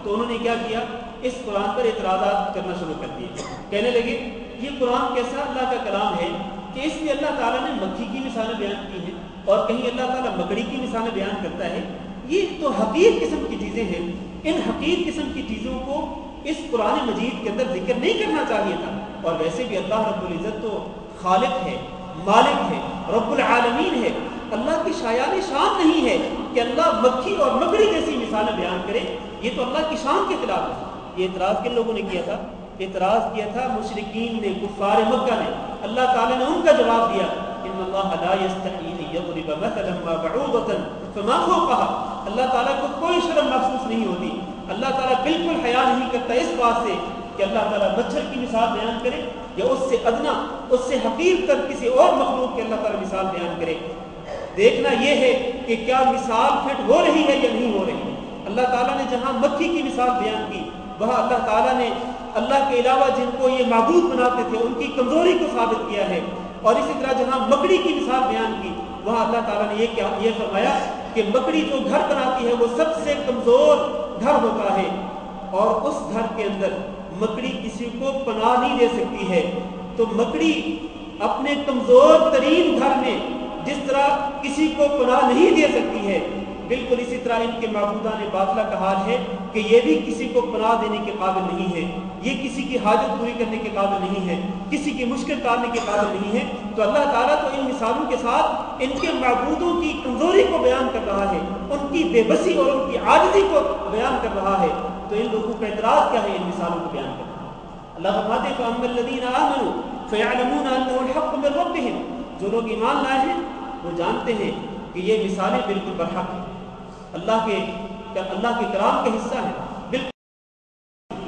تو انہوں نے کیا کیا؟ اس قرآن پر اعتراضات کرنا شروع کر دیے، کہنے لگے یہ قرآن کیسا اللہ کا کلام ہے کہ اس میں اللہ تعالیٰ نے مکھی کی مثالیں بیان کی ہیں اور کہیں اللہ تعالیٰ مکڑی کی مثالیں بیان کرتا ہے، یہ تو حقیر قسم کی چیزیں ہیں، ان حقیر قسم کی چیزوں کو اس قرآن مجید کے اندر ذکر نہیں کرنا چاہیے تھا. اور ویسے بھی اللہ رب العزت تو خالق ہے، مالک ہے، رب العالمین ہے. اللہ کی شایان شان نہیں ہے کہ اللہ مکھی اور مکڑی جیسی مثالیں بیان کرے. یہ تو اللہ کی شان کے خلاف ہے. یہ اعتراض کن لوگوں نے کیا تھا؟ اعتراض کیا تھا مشرکین نے، کفار مکہ نے. اللہ تعالیٰ نے ان کا جواب دیا ان اللہ لا یستحیی ان یضرب مثلا ما بعوضۃ فما فوقها. اللہ تعالیٰ کو کوئی شرم محسوس نہیں ہوتی. اللہ تعالیٰ بالکل حیا نہیں کرتا اس بات سے کہ اللہ تعالیٰ مچھر کی مثال بیان کرے یا اس سے ادنا، اس سے حقیر تر کسی اور مخلوق کی اللہ تعالیٰ مثال بیان کرے. دیکھنا یہ ہے کہ کیا مثال فٹ ہو رہی ہے یا نہیں ہو رہی. اللہ تعالیٰ نے جہاں مکھی کی مثال بیان کی وہاں اللہ تعالیٰ نے اللہ کے علاوہ جن کو یہ معبود بناتے تھے ان کی کمزوری کو ثابت کیا ہے. اور اسی طرح جہاں مکڑی کی مثال بیان کی وہاں اللہ تعالیٰ نے یہ فرمایا کہ مکڑی جو گھر بناتی ہے وہ سب سے کمزور گھر ہوتا ہے اور اس گھر کے اندر مکڑی کسی کو پناہ نہیں دے سکتی ہے. تو مکڑی اپنے کمزور ترین گھر میں جس طرح کسی کو پناہ نہیں دے سکتی ہے، بالکل اسی طرح ان کے معبودان باطلہ کا حال ہے کہ یہ بھی کسی کو پناہ دینے کے قابل نہیں ہے. یہ کسی کی حاجت پوری کرنے کے قابل نہیں ہے، کسی کی مشکل ٹالنے کے قابل نہیں ہے. تو اللہ تعالیٰ تو ان مثالوں کے ساتھ ان کے معبودوں کی کمزوری کو بیان کر رہا ہے، ان کی بے بسی اور ان کی عاجزی کو بیان کر رہا ہے. تو ان لوگوں کا اعتراض کیا ہے ان مثالوں کو بیان کرنا؟ اللہ فرماتے ہیں فَأَمَّا الَّذِينَ آمَنُوا فَيَعْلَمُونَ أَنَّهُ الْحَقُّ مِنْ رَبِّهِمْ. جو لوگ ایمان لائے ہیں وہ جانتے ہیں کہ یہ مثالیں بالکل برحق ہیں، اللہ کے کلام کا حصہ ہیں بالکل.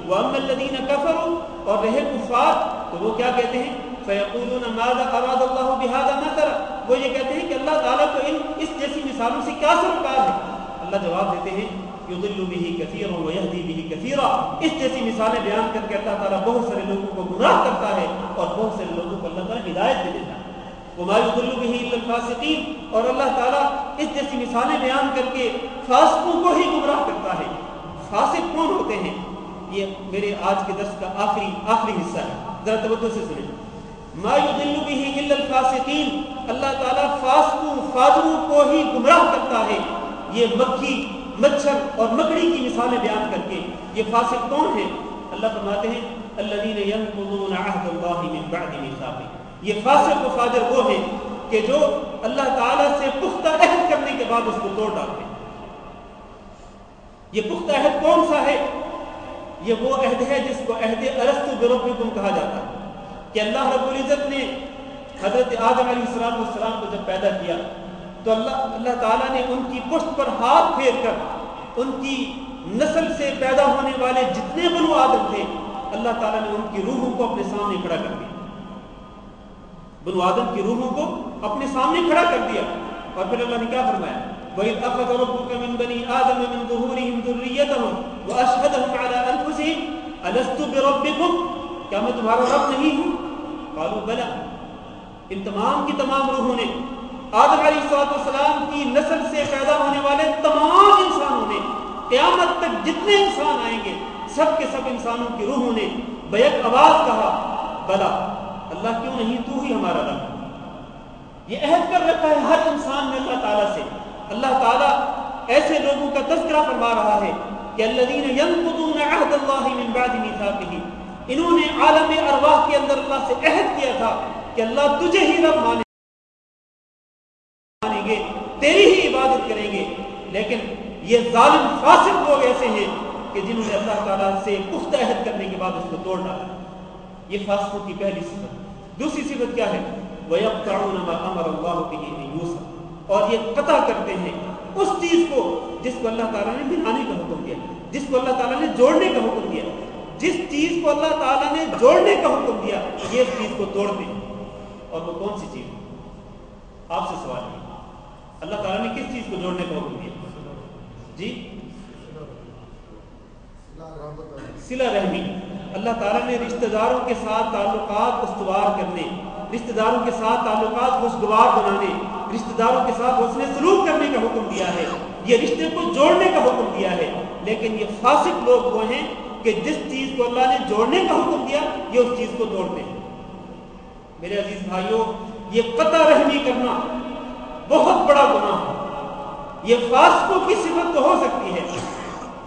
وَأَمَّا الَّذِينَ كَفَرُوا اور رہے کفار تو وہ کیا کہتے ہیں فَيَقُولُونَ مَاذَا أَرَادَ اللَّهُ بِهَذَا مَثَلًا. وہ یہ کہتے ہیں کہ اللہ تعالیٰ کو اس جیسی مثالوں سے کیا سروکار ہے. اللہ جواب دیتے ہیں یضل به كثيرا ويهدي به كثيرا. اس جیسی مثالیں بیان کر کے اللہ تعالیٰ بہت سارے لوگوں کو گمراہ کرتا ہے اور بہت سارے لوگوں کو اللہ تعالیٰ ہدایت دے دیتا ہے. وما يضل به الا الفاسقين اور اللہ تعالیٰ اس جیسی مثالیں بیان کر کے فاسقوں کو ہی گمراہ کرتا ہے. فاسق کون ہوتے ہیں؟ یہ میرے آج کے درس کا آخری حصہ ہے، ذرا توجہ سے سنیں. ما يضل به الا الفاسقين. اللہ تعالیٰ فاسقوں فاجروں کو ہی گمراہ کرتا ہے. یہ مکھی، مچھر اور مکڑی کی مثالیں بیان کر کے یہ فاسق کون ہیں؟ اللہ فرماتے ہیں الذين ينقضون عهد الله من بعد ميثاقه. یہ فاسق و فاجر وہ ہیں کہ جو اللہ تعالیٰ سے پختہ عہد کرنے کے بعد اس کو توڑ ڈالتے ہیں. یہ پختہ عہد کون سا ہے؟ یہ وہ عہد ہے جس کو عہد ارسطو بربکم کہا جاتا ہے کہ اللہ رب العزت نے حضرت آدم علیہ السلام کو جب پیدا کیا تو اللہ تعالیٰ نے ان کی پشت پر ہاتھ پھیر کر ان کی نسل سے پیدا ہونے والے جتنے بنو آدم تھے اللہ تعالیٰ نے ان کی روحوں کو اپنے سامنے کھڑا کر دیا. بنو آدم کی روحوں کو اپنے سامنے کھڑا کر دیا اور پھر اللہ نے کیا فرمایا وَإِذْ أَخَذَ رَبُّكَ مِنْ بَنِي آدَمَ مِنْ ظُهُورِهِمْ ذُرِّيَّتَهُمْ وَأَشْهَدَهُمْ عَلَىٰ أَنفُسِهِمْ أَلَسْتُ بِرَبِّكُمْ. کیا میں تمہارا رب نہیں ہوں؟ قالوا بَلَىٰ. ان تمام کی تمام روحوں نے آدم علیہ السلام کی نسل سے پیدا ہونے والے تمام انسانوں نے قیامت تک جتنے انسان آئیں گے سب کے سب انسانوں کی روحوں نے بیک آواز کہا بلا اللہ کیوں نہیں تو ہی ہمارا رب. یہ عہد کر رکھا ہے ہر انسان نے اللہ تعالیٰ سے. اللہ تعالیٰ ایسے لوگوں کا تذکرہ فرما رہا ہے کہ الذین ینقضون عہد اللہ من بعد میثاقہ. انہوں نے عالم ارواح کے اندر اللہ سے عہد کیا تھا کہ اللہ تجھے ہی رب مانیں گے، تیری ہی عبادت کریں گے. لیکن یہ ظالم فاسق لوگ ایسے ہیں کہ جنہوں نے اللہ تعالیٰ سے پختہ عہد کرنے کے بعد اس کو توڑ ڈالا. یہ فاسقوں کی پہلی صفت. دوسری صفت کیا ہے وَيَقْطَعُونَ مَا أَمَرَ اللَّهُ بِهِ أَن يُوصَلَ. اور یہ قطع کرتے ہیں اس چیز کو جس کو اللہ تعالیٰ نے ملانے کا حکم دیا، جس کو اللہ تعالیٰ نے جوڑنے کا حکم دیا. جس چیز کو اللہ تعالیٰ نے جوڑنے کا حکم دیا یہ اس چیز کو توڑ دیں. اور وہ کون سی چیز؟ آپ سے سوال ہے اللہ تعالیٰ نے کس چیز کو جوڑنے کا حکم دیا؟ جی صلہ رحمی. اللہ تعالیٰ نے رشتہ داروں کے ساتھ تعلقات استوار کرنے، رشتہ داروں کے ساتھ تعلقات خوشگوار بنانے، رشتہ داروں کے ساتھ حسن سلوک کرنے کا حکم دیا ہے. یہ رشتے کو جوڑنے کا حکم دیا ہے. لیکن یہ فاسق لوگ وہ ہیں کہ جس چیز کو اللہ نے جوڑنے کا حکم دیا یہ اس چیز کو توڑتے ہیں. میرے عزیز بھائیوں یہ قطع رحمی کرنا بہت بڑا گناہ ہے. یہ فاسقوں کی صفت تو ہو سکتی ہے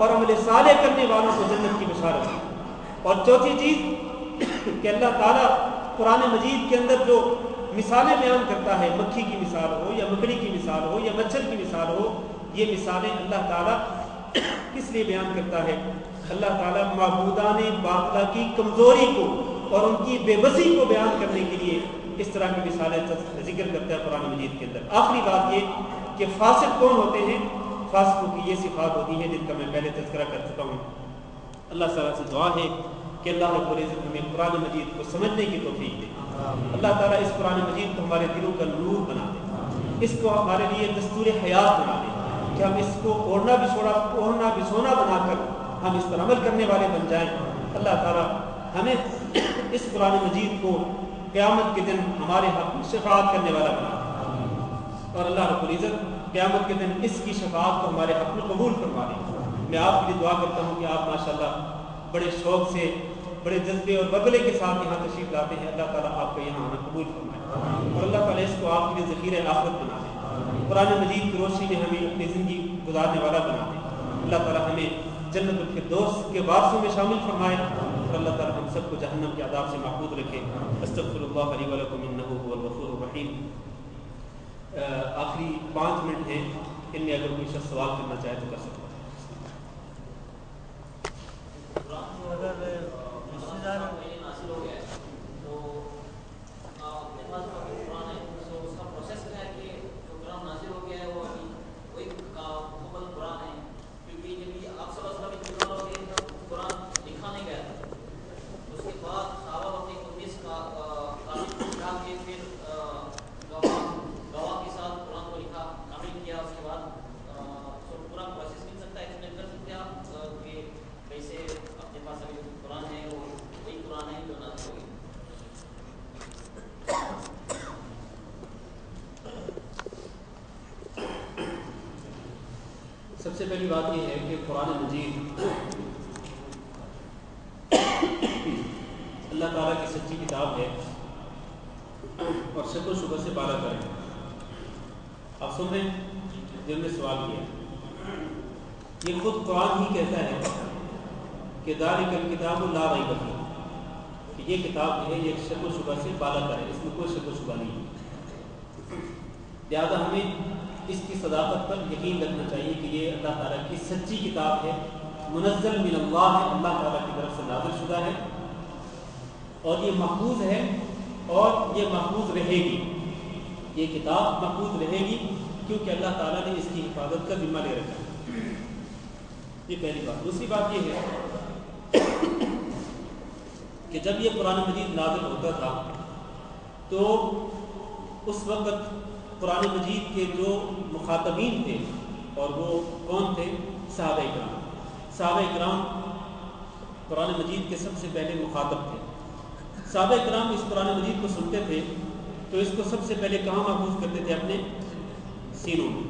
اور عمل صالح کرنے والوں کو جنت کی بشارت ہے۔ اور چوتھی چیز کہ اللہ تعالیٰ قرآن مجید کے اندر جو مثالیں بیان کرتا ہے، مکھی کی مثال ہو یا مکڑی کی مثال ہو یا مچھر کی مثال ہو، یہ مثالیں اللہ تعالیٰ کس لیے بیان کرتا ہے؟ اللہ تعالیٰ معبودان باطلہ کی کمزوری کو اور ان کی بے بسی کو بیان کرنے کے لیے اس طرح کی مثالیں ذکر کرتا ہے قرآن مجید کے اندر۔ آخری بات یہ کہ فاسق کون ہوتے ہیں؟ فاسقوں کی یہ صفات ہوتی ہیں جن کا میں پہلے تذکرہ کر چکا ہوں۔ اللہ تعالیٰ سے دعا ہے کہ اللہ رب العزت ہمیں قرآن مجید کو سمجھنے کی توفیق دے۔ اللہ تعالیٰ اس قرآن مجید کو ہمارے دلوں کا نور بنا دے، اس کو ہمارے لیے دستور حیات بنا دے کہ ہم اس کو اوڑھنا بچھونا بنا کر ہم اس پر عمل کرنے والے بن جائیں۔ اللہ تعالیٰ ہمیں اس قرآن مجید کو قیامت کے دن ہمارے حق میں شفاعت کرنے والا بنا دے، اور اللہ رب العزت قیامت کے دن اس کی شفاعت کو ہمارے حق میں قبول فرما دے۔ میں آپ کے لیے دعا کرتا ہوں کہ آپ ماشاءاللہ بڑے شوق سے، بڑے جذبے اور بغلے کے ساتھ یہاں تشریف لاتے ہیں۔ اللہ تعالیٰ آپ کو یہاں آنا قبول فرمائے اور اللہ تعالیٰ اس کو آپ کے لیے ذخیرہ آخرت بنا دے، قرآن مجید کی روشنی میں ہمیں اپنی زندگی گزارنے والا بنا دے۔ اللہ تعالیٰ ہمیں جنت الفردوس کے وارثوں میں شامل فرمائے اور اللہ تعالیٰ ہم سب کو جہنم کے عذاب سے محفوظ رکھے۔ استغفر اللہ لی ولکم انہ هو الغفور الرحیم۔ آخری 5 منٹ ہیں، ان میں اگر کوئی شخص سوال کرنا چاہے تو کر سکتا ہے۔ سب سے پہلی بات یہ ہے کہ قرآن مجید اللہ تعالیٰ کی سچی کتاب ہے اور شک و شبہ سے بالا تر ہے۔ آپ سن رہے ہیں جن نے سوال کیا، یہ خود قرآن ہی کہتا ہے کہ ذالک الکتاب لا ریب فیہ، کہ یہ کتاب جو ہے یہ شک و شبہ سے بالا تر ہے، اس میں کوئی شک و شبہ نہیں ہے۔ لہٰذا ہمیں اس کی صداقت پر یقین رکھنا چاہیے کہ یہ اللہ تعالیٰ کی سچی کتاب ہے، منزل من اللہ ہے، اللہ تعالیٰ کی طرف سے نازل شدہ ہے، اور یہ محفوظ ہے اور یہ محفوظ رہے گی۔ یہ کتاب محفوظ رہے گی کیونکہ اللہ تعالیٰ نے اس کی حفاظت کا ذمہ لے رکھا ہے۔ یہ پہلی بات۔ دوسری بات یہ ہے کہ جب یہ قرآن مجید نازل ہوتا تھا تو اس وقت قرآن مجید کے جو مخاطبین تھے، اور وہ کون تھے؟ صحابہ اکرام۔ صحابہ اکرام قرآن مجید کے سب سے پہلے مخاطب تھے۔ صحابہ اکرام اس قرآن مجید کو سنتے تھے تو اس کو سب سے پہلے کہاں محفوظ کرتے تھے؟ اپنے سینوں میں۔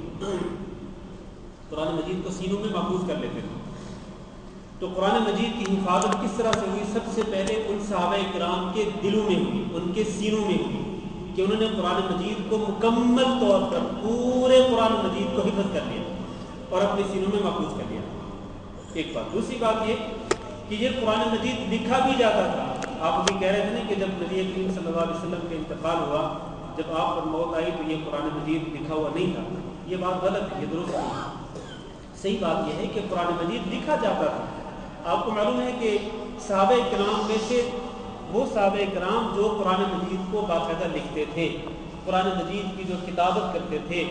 قرآن مجید کو سینوں میں محفوظ کر لیتے تھے۔ تو قرآن مجید کی حفاظت کس طرح سے ہوئی؟ سب سے پہلے ان صحابہ اکرام کے دلوں میں ہوئی، ان کے سینوں میں ہوئی، کہ انہوں نے قرآن مجید کو مکمل طور پر پورے قرآن مجید کو حفظ کر لیا اور اپنے سینوں میں محفوظ کر لیا۔ ایک بات۔ دوسری بات یہ کہ یہ قرآن مجید لکھا بھی جاتا تھا۔ آپ ابھی کہہ رہے تھے نا کہ جب نبی کریم صلی اللہ علیہ وسلم کا انتقال ہوا، جب آپ پر موت آئی تو یہ قرآن مجید لکھا ہوا نہیں تھا۔ یہ بات غلط ہے، یہ درست نہیں۔ صحیح بات یہ ہے کہ قرآن مجید لکھا جاتا تھا۔ آپ کو معلوم ہے کہ صحابہ کرام میں سے وہ صحابہ کرام جو قرآن مجید کو باقاعدہ لکھتے تھے، قرآن مجید کی جو کتابت کرتے تھے،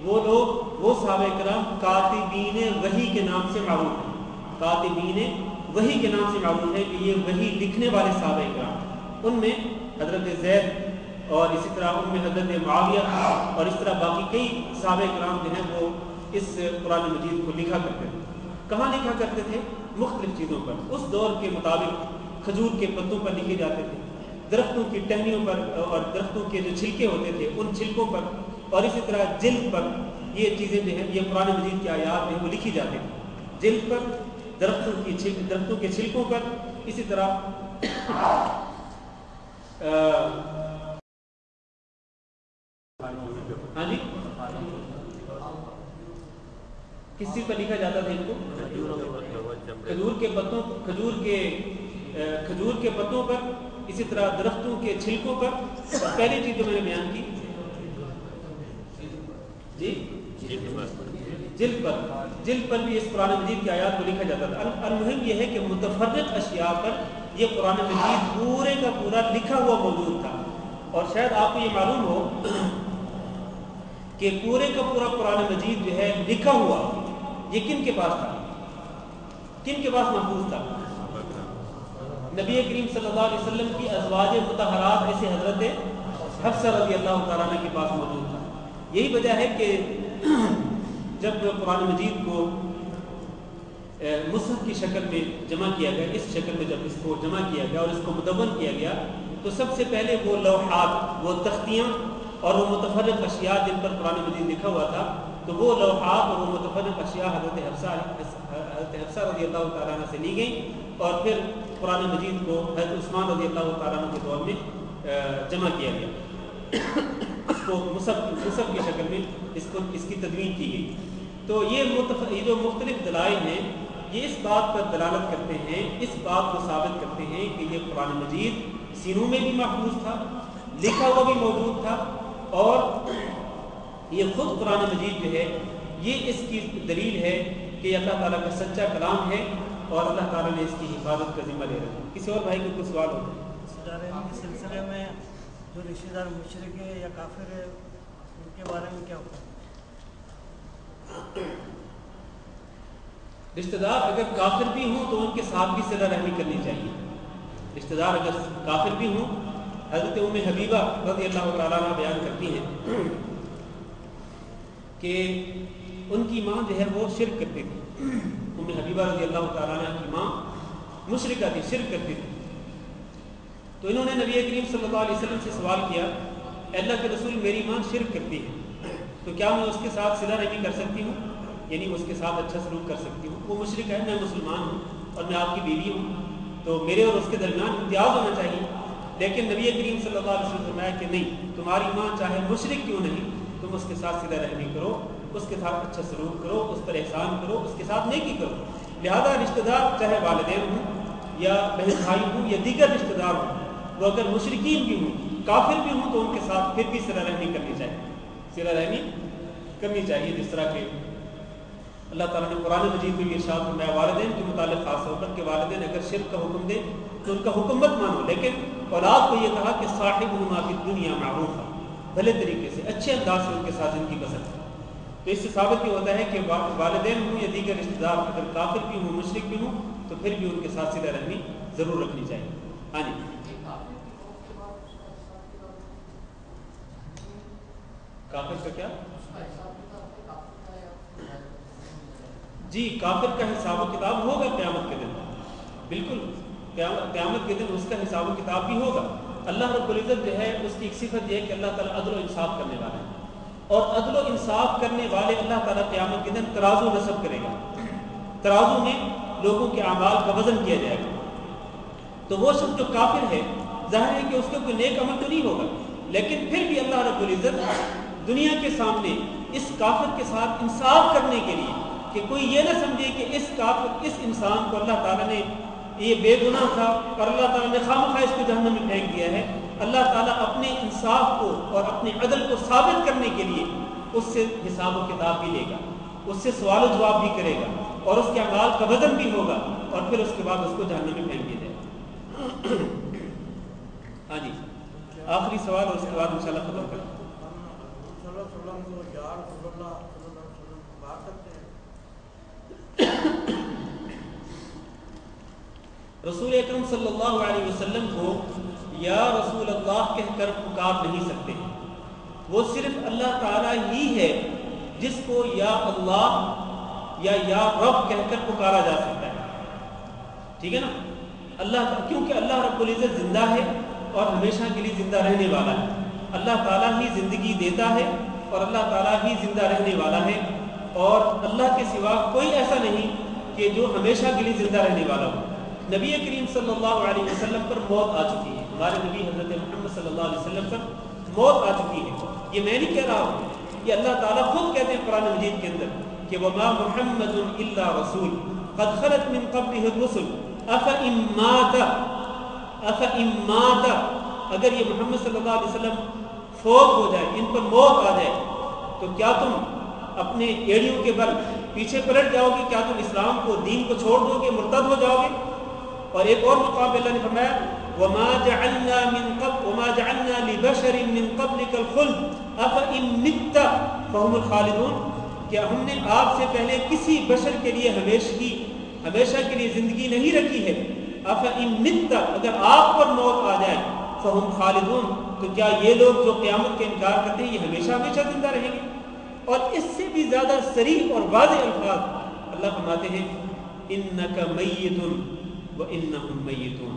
وہ لوگ، وہ صحابہ کرام کاتبین وحی کے نام سے معروف ہیں۔ کاتبین وحی کے نام سے معروف ہے کہ یہ وحی لکھنے والے صحابہ کرام۔ ان میں حضرت زید اور اسی طرح ان میں حضرت معاویہ اور اس طرح باقی کئی صحابہ کرام جو ہیں وہ اس قرآن مجید کو لکھا کرتے تھے۔ کہاں لکھا کرتے تھے؟ مختلف چیزوں پر۔ اس دور کے مطابق کھجور کے پتوں پر لکھے جاتے تھے، درختوں کی ٹہنیوں پر اور درختوں کے جو چھلکے ہوتے تھے ان چھلکوں پر، اور اسی طرح جلد پر یہ چیزیں جو ہیں، یہ قرآن مجید کی آیات ہیں وہ لکھی جاتی تھیں، جلد پر، درختوں کے چھلکوں پر، اسی طرح ہاں جی، کس چیز پر لکھا جاتا تھا ان کو؟ کھجور کے پتوں پر، اسی طرح درختوں کے چھلکوں پر. پہلی چیز جو میں نے بیان کی جی جلد پر بھی اس قرآن مجید کی آیات کو لکھا جاتا تھا. المہم یہ ہے کہ متفرق اشیاء پر یہ قرآن مجید پورے کا پورا لکھا ہوا موجود تھا. اور شاید آپ کو یہ معلوم ہو کہ پورے کا پورا قرآن مجید جو ہے لکھا ہوا یہ کن کے پاس تھا، کن کے پاس محفوظ تھا؟ نبی کریم صلی اللہ علیہ وسلم کی ازواج مطہرات ایسے حضرت حفصہ رضی اللہ تعالیٰ عنہ کے پاس موجود تھا. یہی وجہ ہے کہ جب قرآن مجید کو مصحف کی شکل میں جمع کیا گیا، اس شکل میں جب اس کو جمع کیا گیا اور اس کو مدون کیا گیا، تو سب سے پہلے وہ لوحات، وہ تختیاں اور وہ متفرق اشیاء جن پر قرآن مجید لکھا ہوا تھا، تو وہ لوحات اور وہ متفرق اشیاء حضرت حفصہ رضی اللہ تعالیٰ عنہ سے لی گئیں اور پھر قرآن مجید کو حضرت عثمان رضی اللہ تعالیٰ عنہ کے دور میں جمع کیا گیا. اس کو مصحف کی شکل میں اس کی تدوین کی گئی. تو یہ جو مختلف دلائل ہیں یہ اس بات پر دلالت کرتے ہیں، اس بات کو ثابت کرتے ہیں کہ یہ قرآن مجید سینوں میں بھی محفوظ تھا، لکھا ہوا بھی موجود تھا، اور یہ خود قرآن مجید جو ہے یہ اس کی دلیل ہے کہ اللہ تعالیٰ کا سچا کلام ہے اور اللہ تعالیٰ نے اس کی حفاظت کا ذمہ لے رکھا. کسی اور بھائی کو کوئی سوال ہو؟ کے سلسلے میں جو رشتہ دار مشرک ہے یا کافر ہے ان کے بارے میں کیا ہوتا ہے؟ رشتہ دار اگر کافر بھی ہوں تو ان کے ساتھ بھی صلہ رحمی کرنی چاہیے. رشتہ دار اگر کافر بھی ہوں، حضرت ام حبیبہ رضی اللہ تعالیٰ عنہ بیان کرتی ہیں کہ ان کی ماں جو ہے وہ شرک کرتی تھی. ام حبیبہ رضی اللہ تعالیٰ عنہ کی ماں مشرکہ تھی، شرک کرتی تھی. تو انہوں نے نبی کریم صلی اللہ علیہ وسلم سے سوال کیا، اللہ کے رسول میری ماں شرک کرتی ہے تو کیا میں اس کے ساتھ صلہ رحمی کر سکتی ہوں، یعنی اس کے ساتھ اچھا سلوک کر سکتی ہوں؟ وہ مشرک ہے، میں مسلمان ہوں اور میں آپ کی بیوی ہوں، تو میرے اور اس کے درمیان امتیاز ہونا چاہیے. لیکن نبی کریم صلی اللہ علیہ وسلم نے فرمایا کہ نہیں، تمہاری ماں چاہے مشرک کیوں نہیں، تم اس کے ساتھ صلہ رحمی کرو، اس کے ساتھ اچھا سلوک کرو، اس پر احسان کرو، اس کے ساتھ نیکی کرو. لہذا رشتہ دار چاہے والدین ہوں یا بہن بھائی ہوں یا دیگر رشتہ دار ہوں، وہ اگر مشرکین بھی ہوں، کافر بھی ہوں، تو ان کے ساتھ پھر بھی صلہ رحمی کرنی چاہیے، صلہ رحمی کرنی چاہیے. جس طرح کہ اللہ تعالیٰ نے قرآن مجید میں بھی ارشاد فرمایا والدین کے متعلق خاص طور پر کہ والدین اگر شرک کا حکم دے تو ان کا حکم مت مانو، لیکن اولاد کو یہ کہا کہ صاحبہما فی الدنیا معروفا، بھلے طریقے سے اچھے انداز سے ان کے ساتھ زندگی بسر کرو. تو اس سے ثابت یہ ہوتا ہے کہ والدین ہوں یا دیگر رشتہ دار اگر کافر بھی ہوں، مشرک بھی ہوں، تو پھر بھی ان کے ساتھ صلہ رحمی ضرور رکھنی چاہیے. ہاں جی، کافر کا کیا؟ جی، کافر کا حساب و کتاب ہوگا قیامت کے دن، بالکل قیامت کے دن اس کا حساب و کتاب بھی ہوگا. اللہ رب العزت جو ہے اس کی ایک صفت یہ ہے کہ اللہ تعالیٰ عدل و انصاف کرنے والا ہے، اور عدل و انصاف کرنے والے اللہ تعالیٰ قیامت کے دن ترازو نصب کرے گا. ترازو میں لوگوں کے اعمال کا وزن کیا جائے گا. تو وہ شخص جو کافر ہے، ظاہر ہے کہ اس کے کوئی نیک عمل تو نہیں ہوگا، لیکن پھر بھی اللہ رب العزت دنیا کے سامنے اس کافر کے ساتھ انصاف کرنے کے لیے کہ کوئی یہ نہ سمجھے کہ اس انسان کو اللہ تعالیٰ نے یہ بے گناہ تھا اور اللہ تعالیٰ نے خواہ اس کو جہنم میں پھینک دیا ہے. اللہ تعالیٰ اپنے انصاف کو اور اپنے عدل کو ثابت کرنے کے لیے اس سے حساب و کتاب بھی لے گا، اس سے سوال و جواب بھی کرے گا، اور اس کے اعمال کا وزن بھی ہوگا، اور پھر اس کے بعد اس کو جہنم میں پھینک دیا جائے گا. ہاں جی، آخری سوال اور اس کے بعد انشاءاللہ ختم کریں. رسول اکرم صلی اللہ علیہ وسلم کو یا رسول اللہ کہہ کر پکار نہیں سکتے. وہ صرف اللہ تعالیٰ ہی ہے جس کو یا اللہ یا رب کہہ کر پکارا جا سکتا ہے. ٹھیک ہے نا؟ اللہ، کیونکہ اللہ رب العزت زندہ ہے اور ہمیشہ کے لیے زندہ رہنے والا ہے. اللہ تعالیٰ ہی زندگی دیتا ہے اور اللہ تعالیٰ ہی زندہ رہنے والا ہے، اور اللہ کے سوا کوئی ایسا نہیں کہ جو ہمیشہ کے لیے زندہ رہنے والا ہو. نبی کریم صلی اللہ علیہ وسلم پر موت آ چکی ہے، ہمارے نبی حضرت محمد صلی اللہ علیہ وسلم پر موت آ چکی ہے. یہ میں نہیں کہہ رہا ہوں، یہ اللہ تعالیٰ خود کہتے ہیں قرآن مجید کے اندر کہ وَمَا مُحَمَّدٌ إِلَّا رَسُولٌ، قد خلت من قبله الرسل افإن مات اگر یہ محمد صلی اللہ علیہ وسلم فوت ہو جائے، ان پر موت آ جائے، تو کیا تم اپنے ایڑیوں کے بل پیچھے پلٹ جاؤ گے؟ کیا تم اسلام کو، دین کو چھوڑ دو گے، مرتد ہو جاؤ گے؟ اور ایک اور مقام اللہ نے فرمایا وما جعلنا لبشر من قبلك الخلد افإن مت فهم الخالدون، کہ ہم نے آپ سے پہلے کسی بشر کے لیے ہمیشہ کے لیے زندگی نہیں رکھی ہے، افإن مت، اگر آپ پر موت آ جائے، فهم خالدون، تو کیا یہ لوگ جو قیامت کا انکار کرتے ہیں یہ ہمیشہ زندہ رہیں گے؟ اور اس سے بھی زیادہ صریح اور واضح الفاظ اللہ فرماتے ہیں انک میت وانہم میتون،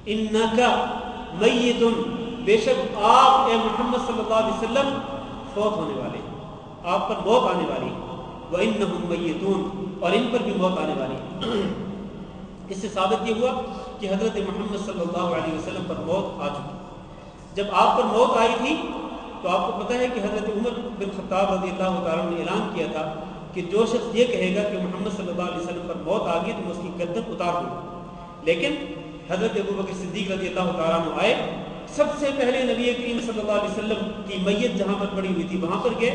انک میت، بے شک آپ اے محمد صلی اللہ علیہ وسلم فوت ہونے والے ہیں، آپ پر موت آنے والی ہے، وانہم میتون، اور ان پر بھی موت آنے والی ہے۔ اس سے ثابت یہ ہوا کہ حضرت محمد صلی اللہ علیہ وسلم پر موت آ چکی۔ جب آپ پر موت آئی تھی تو آپ کو پتہ ہے کہ حضرت عمر بن خطاب رضی اللہ تعالیٰ نے اعلان کیا تھا کہ جو شخص یہ کہے گا کہ محمد صلی اللہ علیہ وسلم پر موت آ گئی تو میں اس کی گردن اتار دوں گا۔ لیکن حضرت ابوبکر صدیق رضی اللہ تعالیٰ عنہ آئے، سب سے پہلے نبی کریم صلی اللہ علیہ وسلم کی میت جہاں پر پڑی ہوئی تھی وہاں پر گئے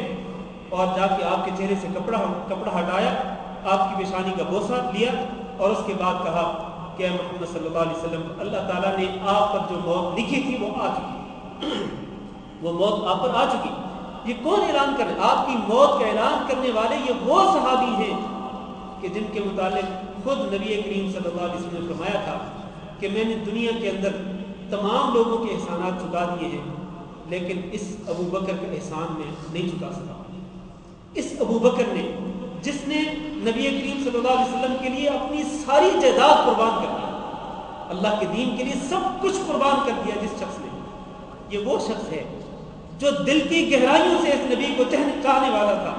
اور جا کے آپ کے چہرے سے کپڑا ہٹایا، آپ کی پیشانی کا بوسہ لیا اور اس کے بعد کہا کہ اے محمد صلی اللہ علیہ وسلم، اللہ تعالیٰ نے آپ پر جو موت لکھی تھی وہ آ چکی، وہ موت آپ پر آ چکی۔ یہ کون اعلان کر رہے؟ آپ کی موت کا اعلان کرنے والے یہ وہ صحابی ہیں کہ جن کے متعلق خود نبی کریم صلی اللہ علیہ وسلم نے فرمایا تھا کہ میں نے دنیا کے اندر تمام لوگوں کے احسانات چکا دیے ہیں لیکن اس ابو بکر کے احسان میں نہیں چکا سکا۔ اس ابو بکر نے جس نے نبی کریم صلی اللہ علیہ وسلم کے لیے اپنی ساری جائیداد قربان کر دی، اللہ کے دین کے لیے سب کچھ قربان کر دیا، جس شخص نے، یہ وہ شخص ہے جو دل کی گہرائیوں سے اس نبی کو چاہنے والا تھا۔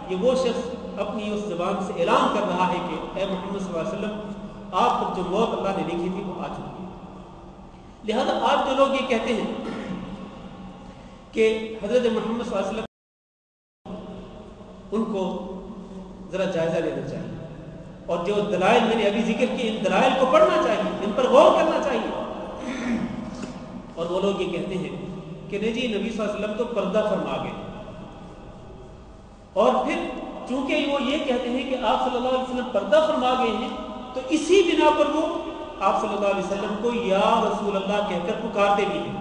یہ وہ شخص اپنی اس زبان سے اعلان کر رہا ہے کہ اے محمد صلی اللہ علیہ وسلم، آپ پر جو موت اللہ نے لکھی تھی وہ آ چکی ہے۔ لہذا آج جو لوگ یہ کہتے ہیں کہ حضرت محمد صلی اللہ علیہ وسلم، ان کو ذرا جائزہ لینا چاہیے اور جو دلائل میں نے ابھی ذکر کی، ان دلائل کو پڑھنا چاہیے، ان پر غور کرنا چاہیے۔ اور وہ لوگ یہ کہتے ہیں کہ نہیں جی نبی صلی اللہ علیہ وسلم تو پردہ فرما گئے، اور پھر چونکہ وہ یہ کہتے ہیں کہ آپ صلی اللہ علیہ وسلم پردہ فرما گئے ہیں تو اسی بنا پر وہ آپ صلی اللہ علیہ وسلم کو یا رسول اللہ کہہ کر پکارتے بھی ہیں۔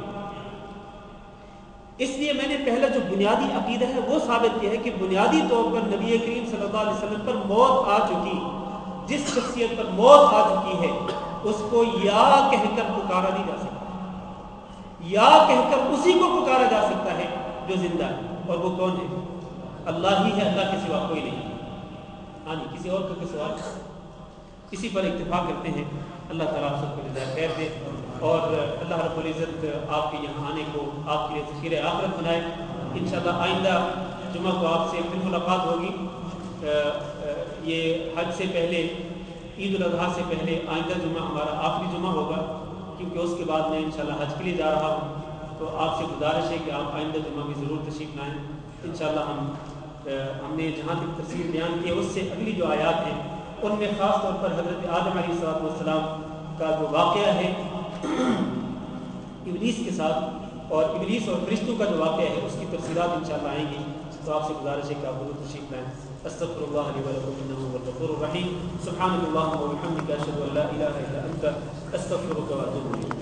اس لیے میں نے پہلا جو بنیادی عقیدہ ہے وہ ثابت کیا ہے کہ بنیادی طور پر نبی کریم صلی اللہ علیہ وسلم پر موت آ چکی، جس شخصیت پر موت آ چکی ہے اس کو یا کہہ کر پکارا نہیں جا سکتا، یا کہہ کر اسی کو پکارا جا سکتا ہے جو زندہ ہے، اور وہ کون ہے؟ اللہ ہی ہے، اللہ کے سوا کوئی نہیں۔ ہاں جی، کسی اور کا سوال؟ اسی پر اکتفا کرتے ہیں۔ اللہ تعالیٰ آپ سب کو جزائے خیر دے اور اللہ رب العزت آپ کے یہاں آنے کو آپ کے لیے ذخیرہ آخرت بنائے۔ انشاءاللہ آئندہ جمعہ کو آپ سے پھر ملاقات ہوگی۔ یہ حج سے پہلے، عید الاضحیٰ سے پہلے آئندہ جمعہ ہمارا آخری جمعہ ہوگا، کیونکہ اس کے بعد میں انشاءاللہ حج کے لیے جا رہا ہوں، تو آپ سے گزارش ہے کہ آپ آئندہ جمعہ میں ضرور تشریف لائیں۔ انشاءاللہ ہم نے جہاں تک تفسیر بیان کی ہے اس سے اگلی جو آیات ہیں ان میں خاص طور پر حضرت آدم علیہ السلام کا جو واقعہ ہے ابلیس کے ساتھ، اور ابلیس اور فرشتوں کا جو واقعہ ہے اس کی تفصیلات انشاءاللہ آئیں گی، تو آپ سے گزارش ہے کہ آپ ضرور تشریف لائیں۔ استغفر اللہ لی ولکم انہ هو الغفور الرحیم۔ سبحانک اللہم وبحمدک، اشہد ان لا الہ الا انت، استغفرک واتوب الیک۔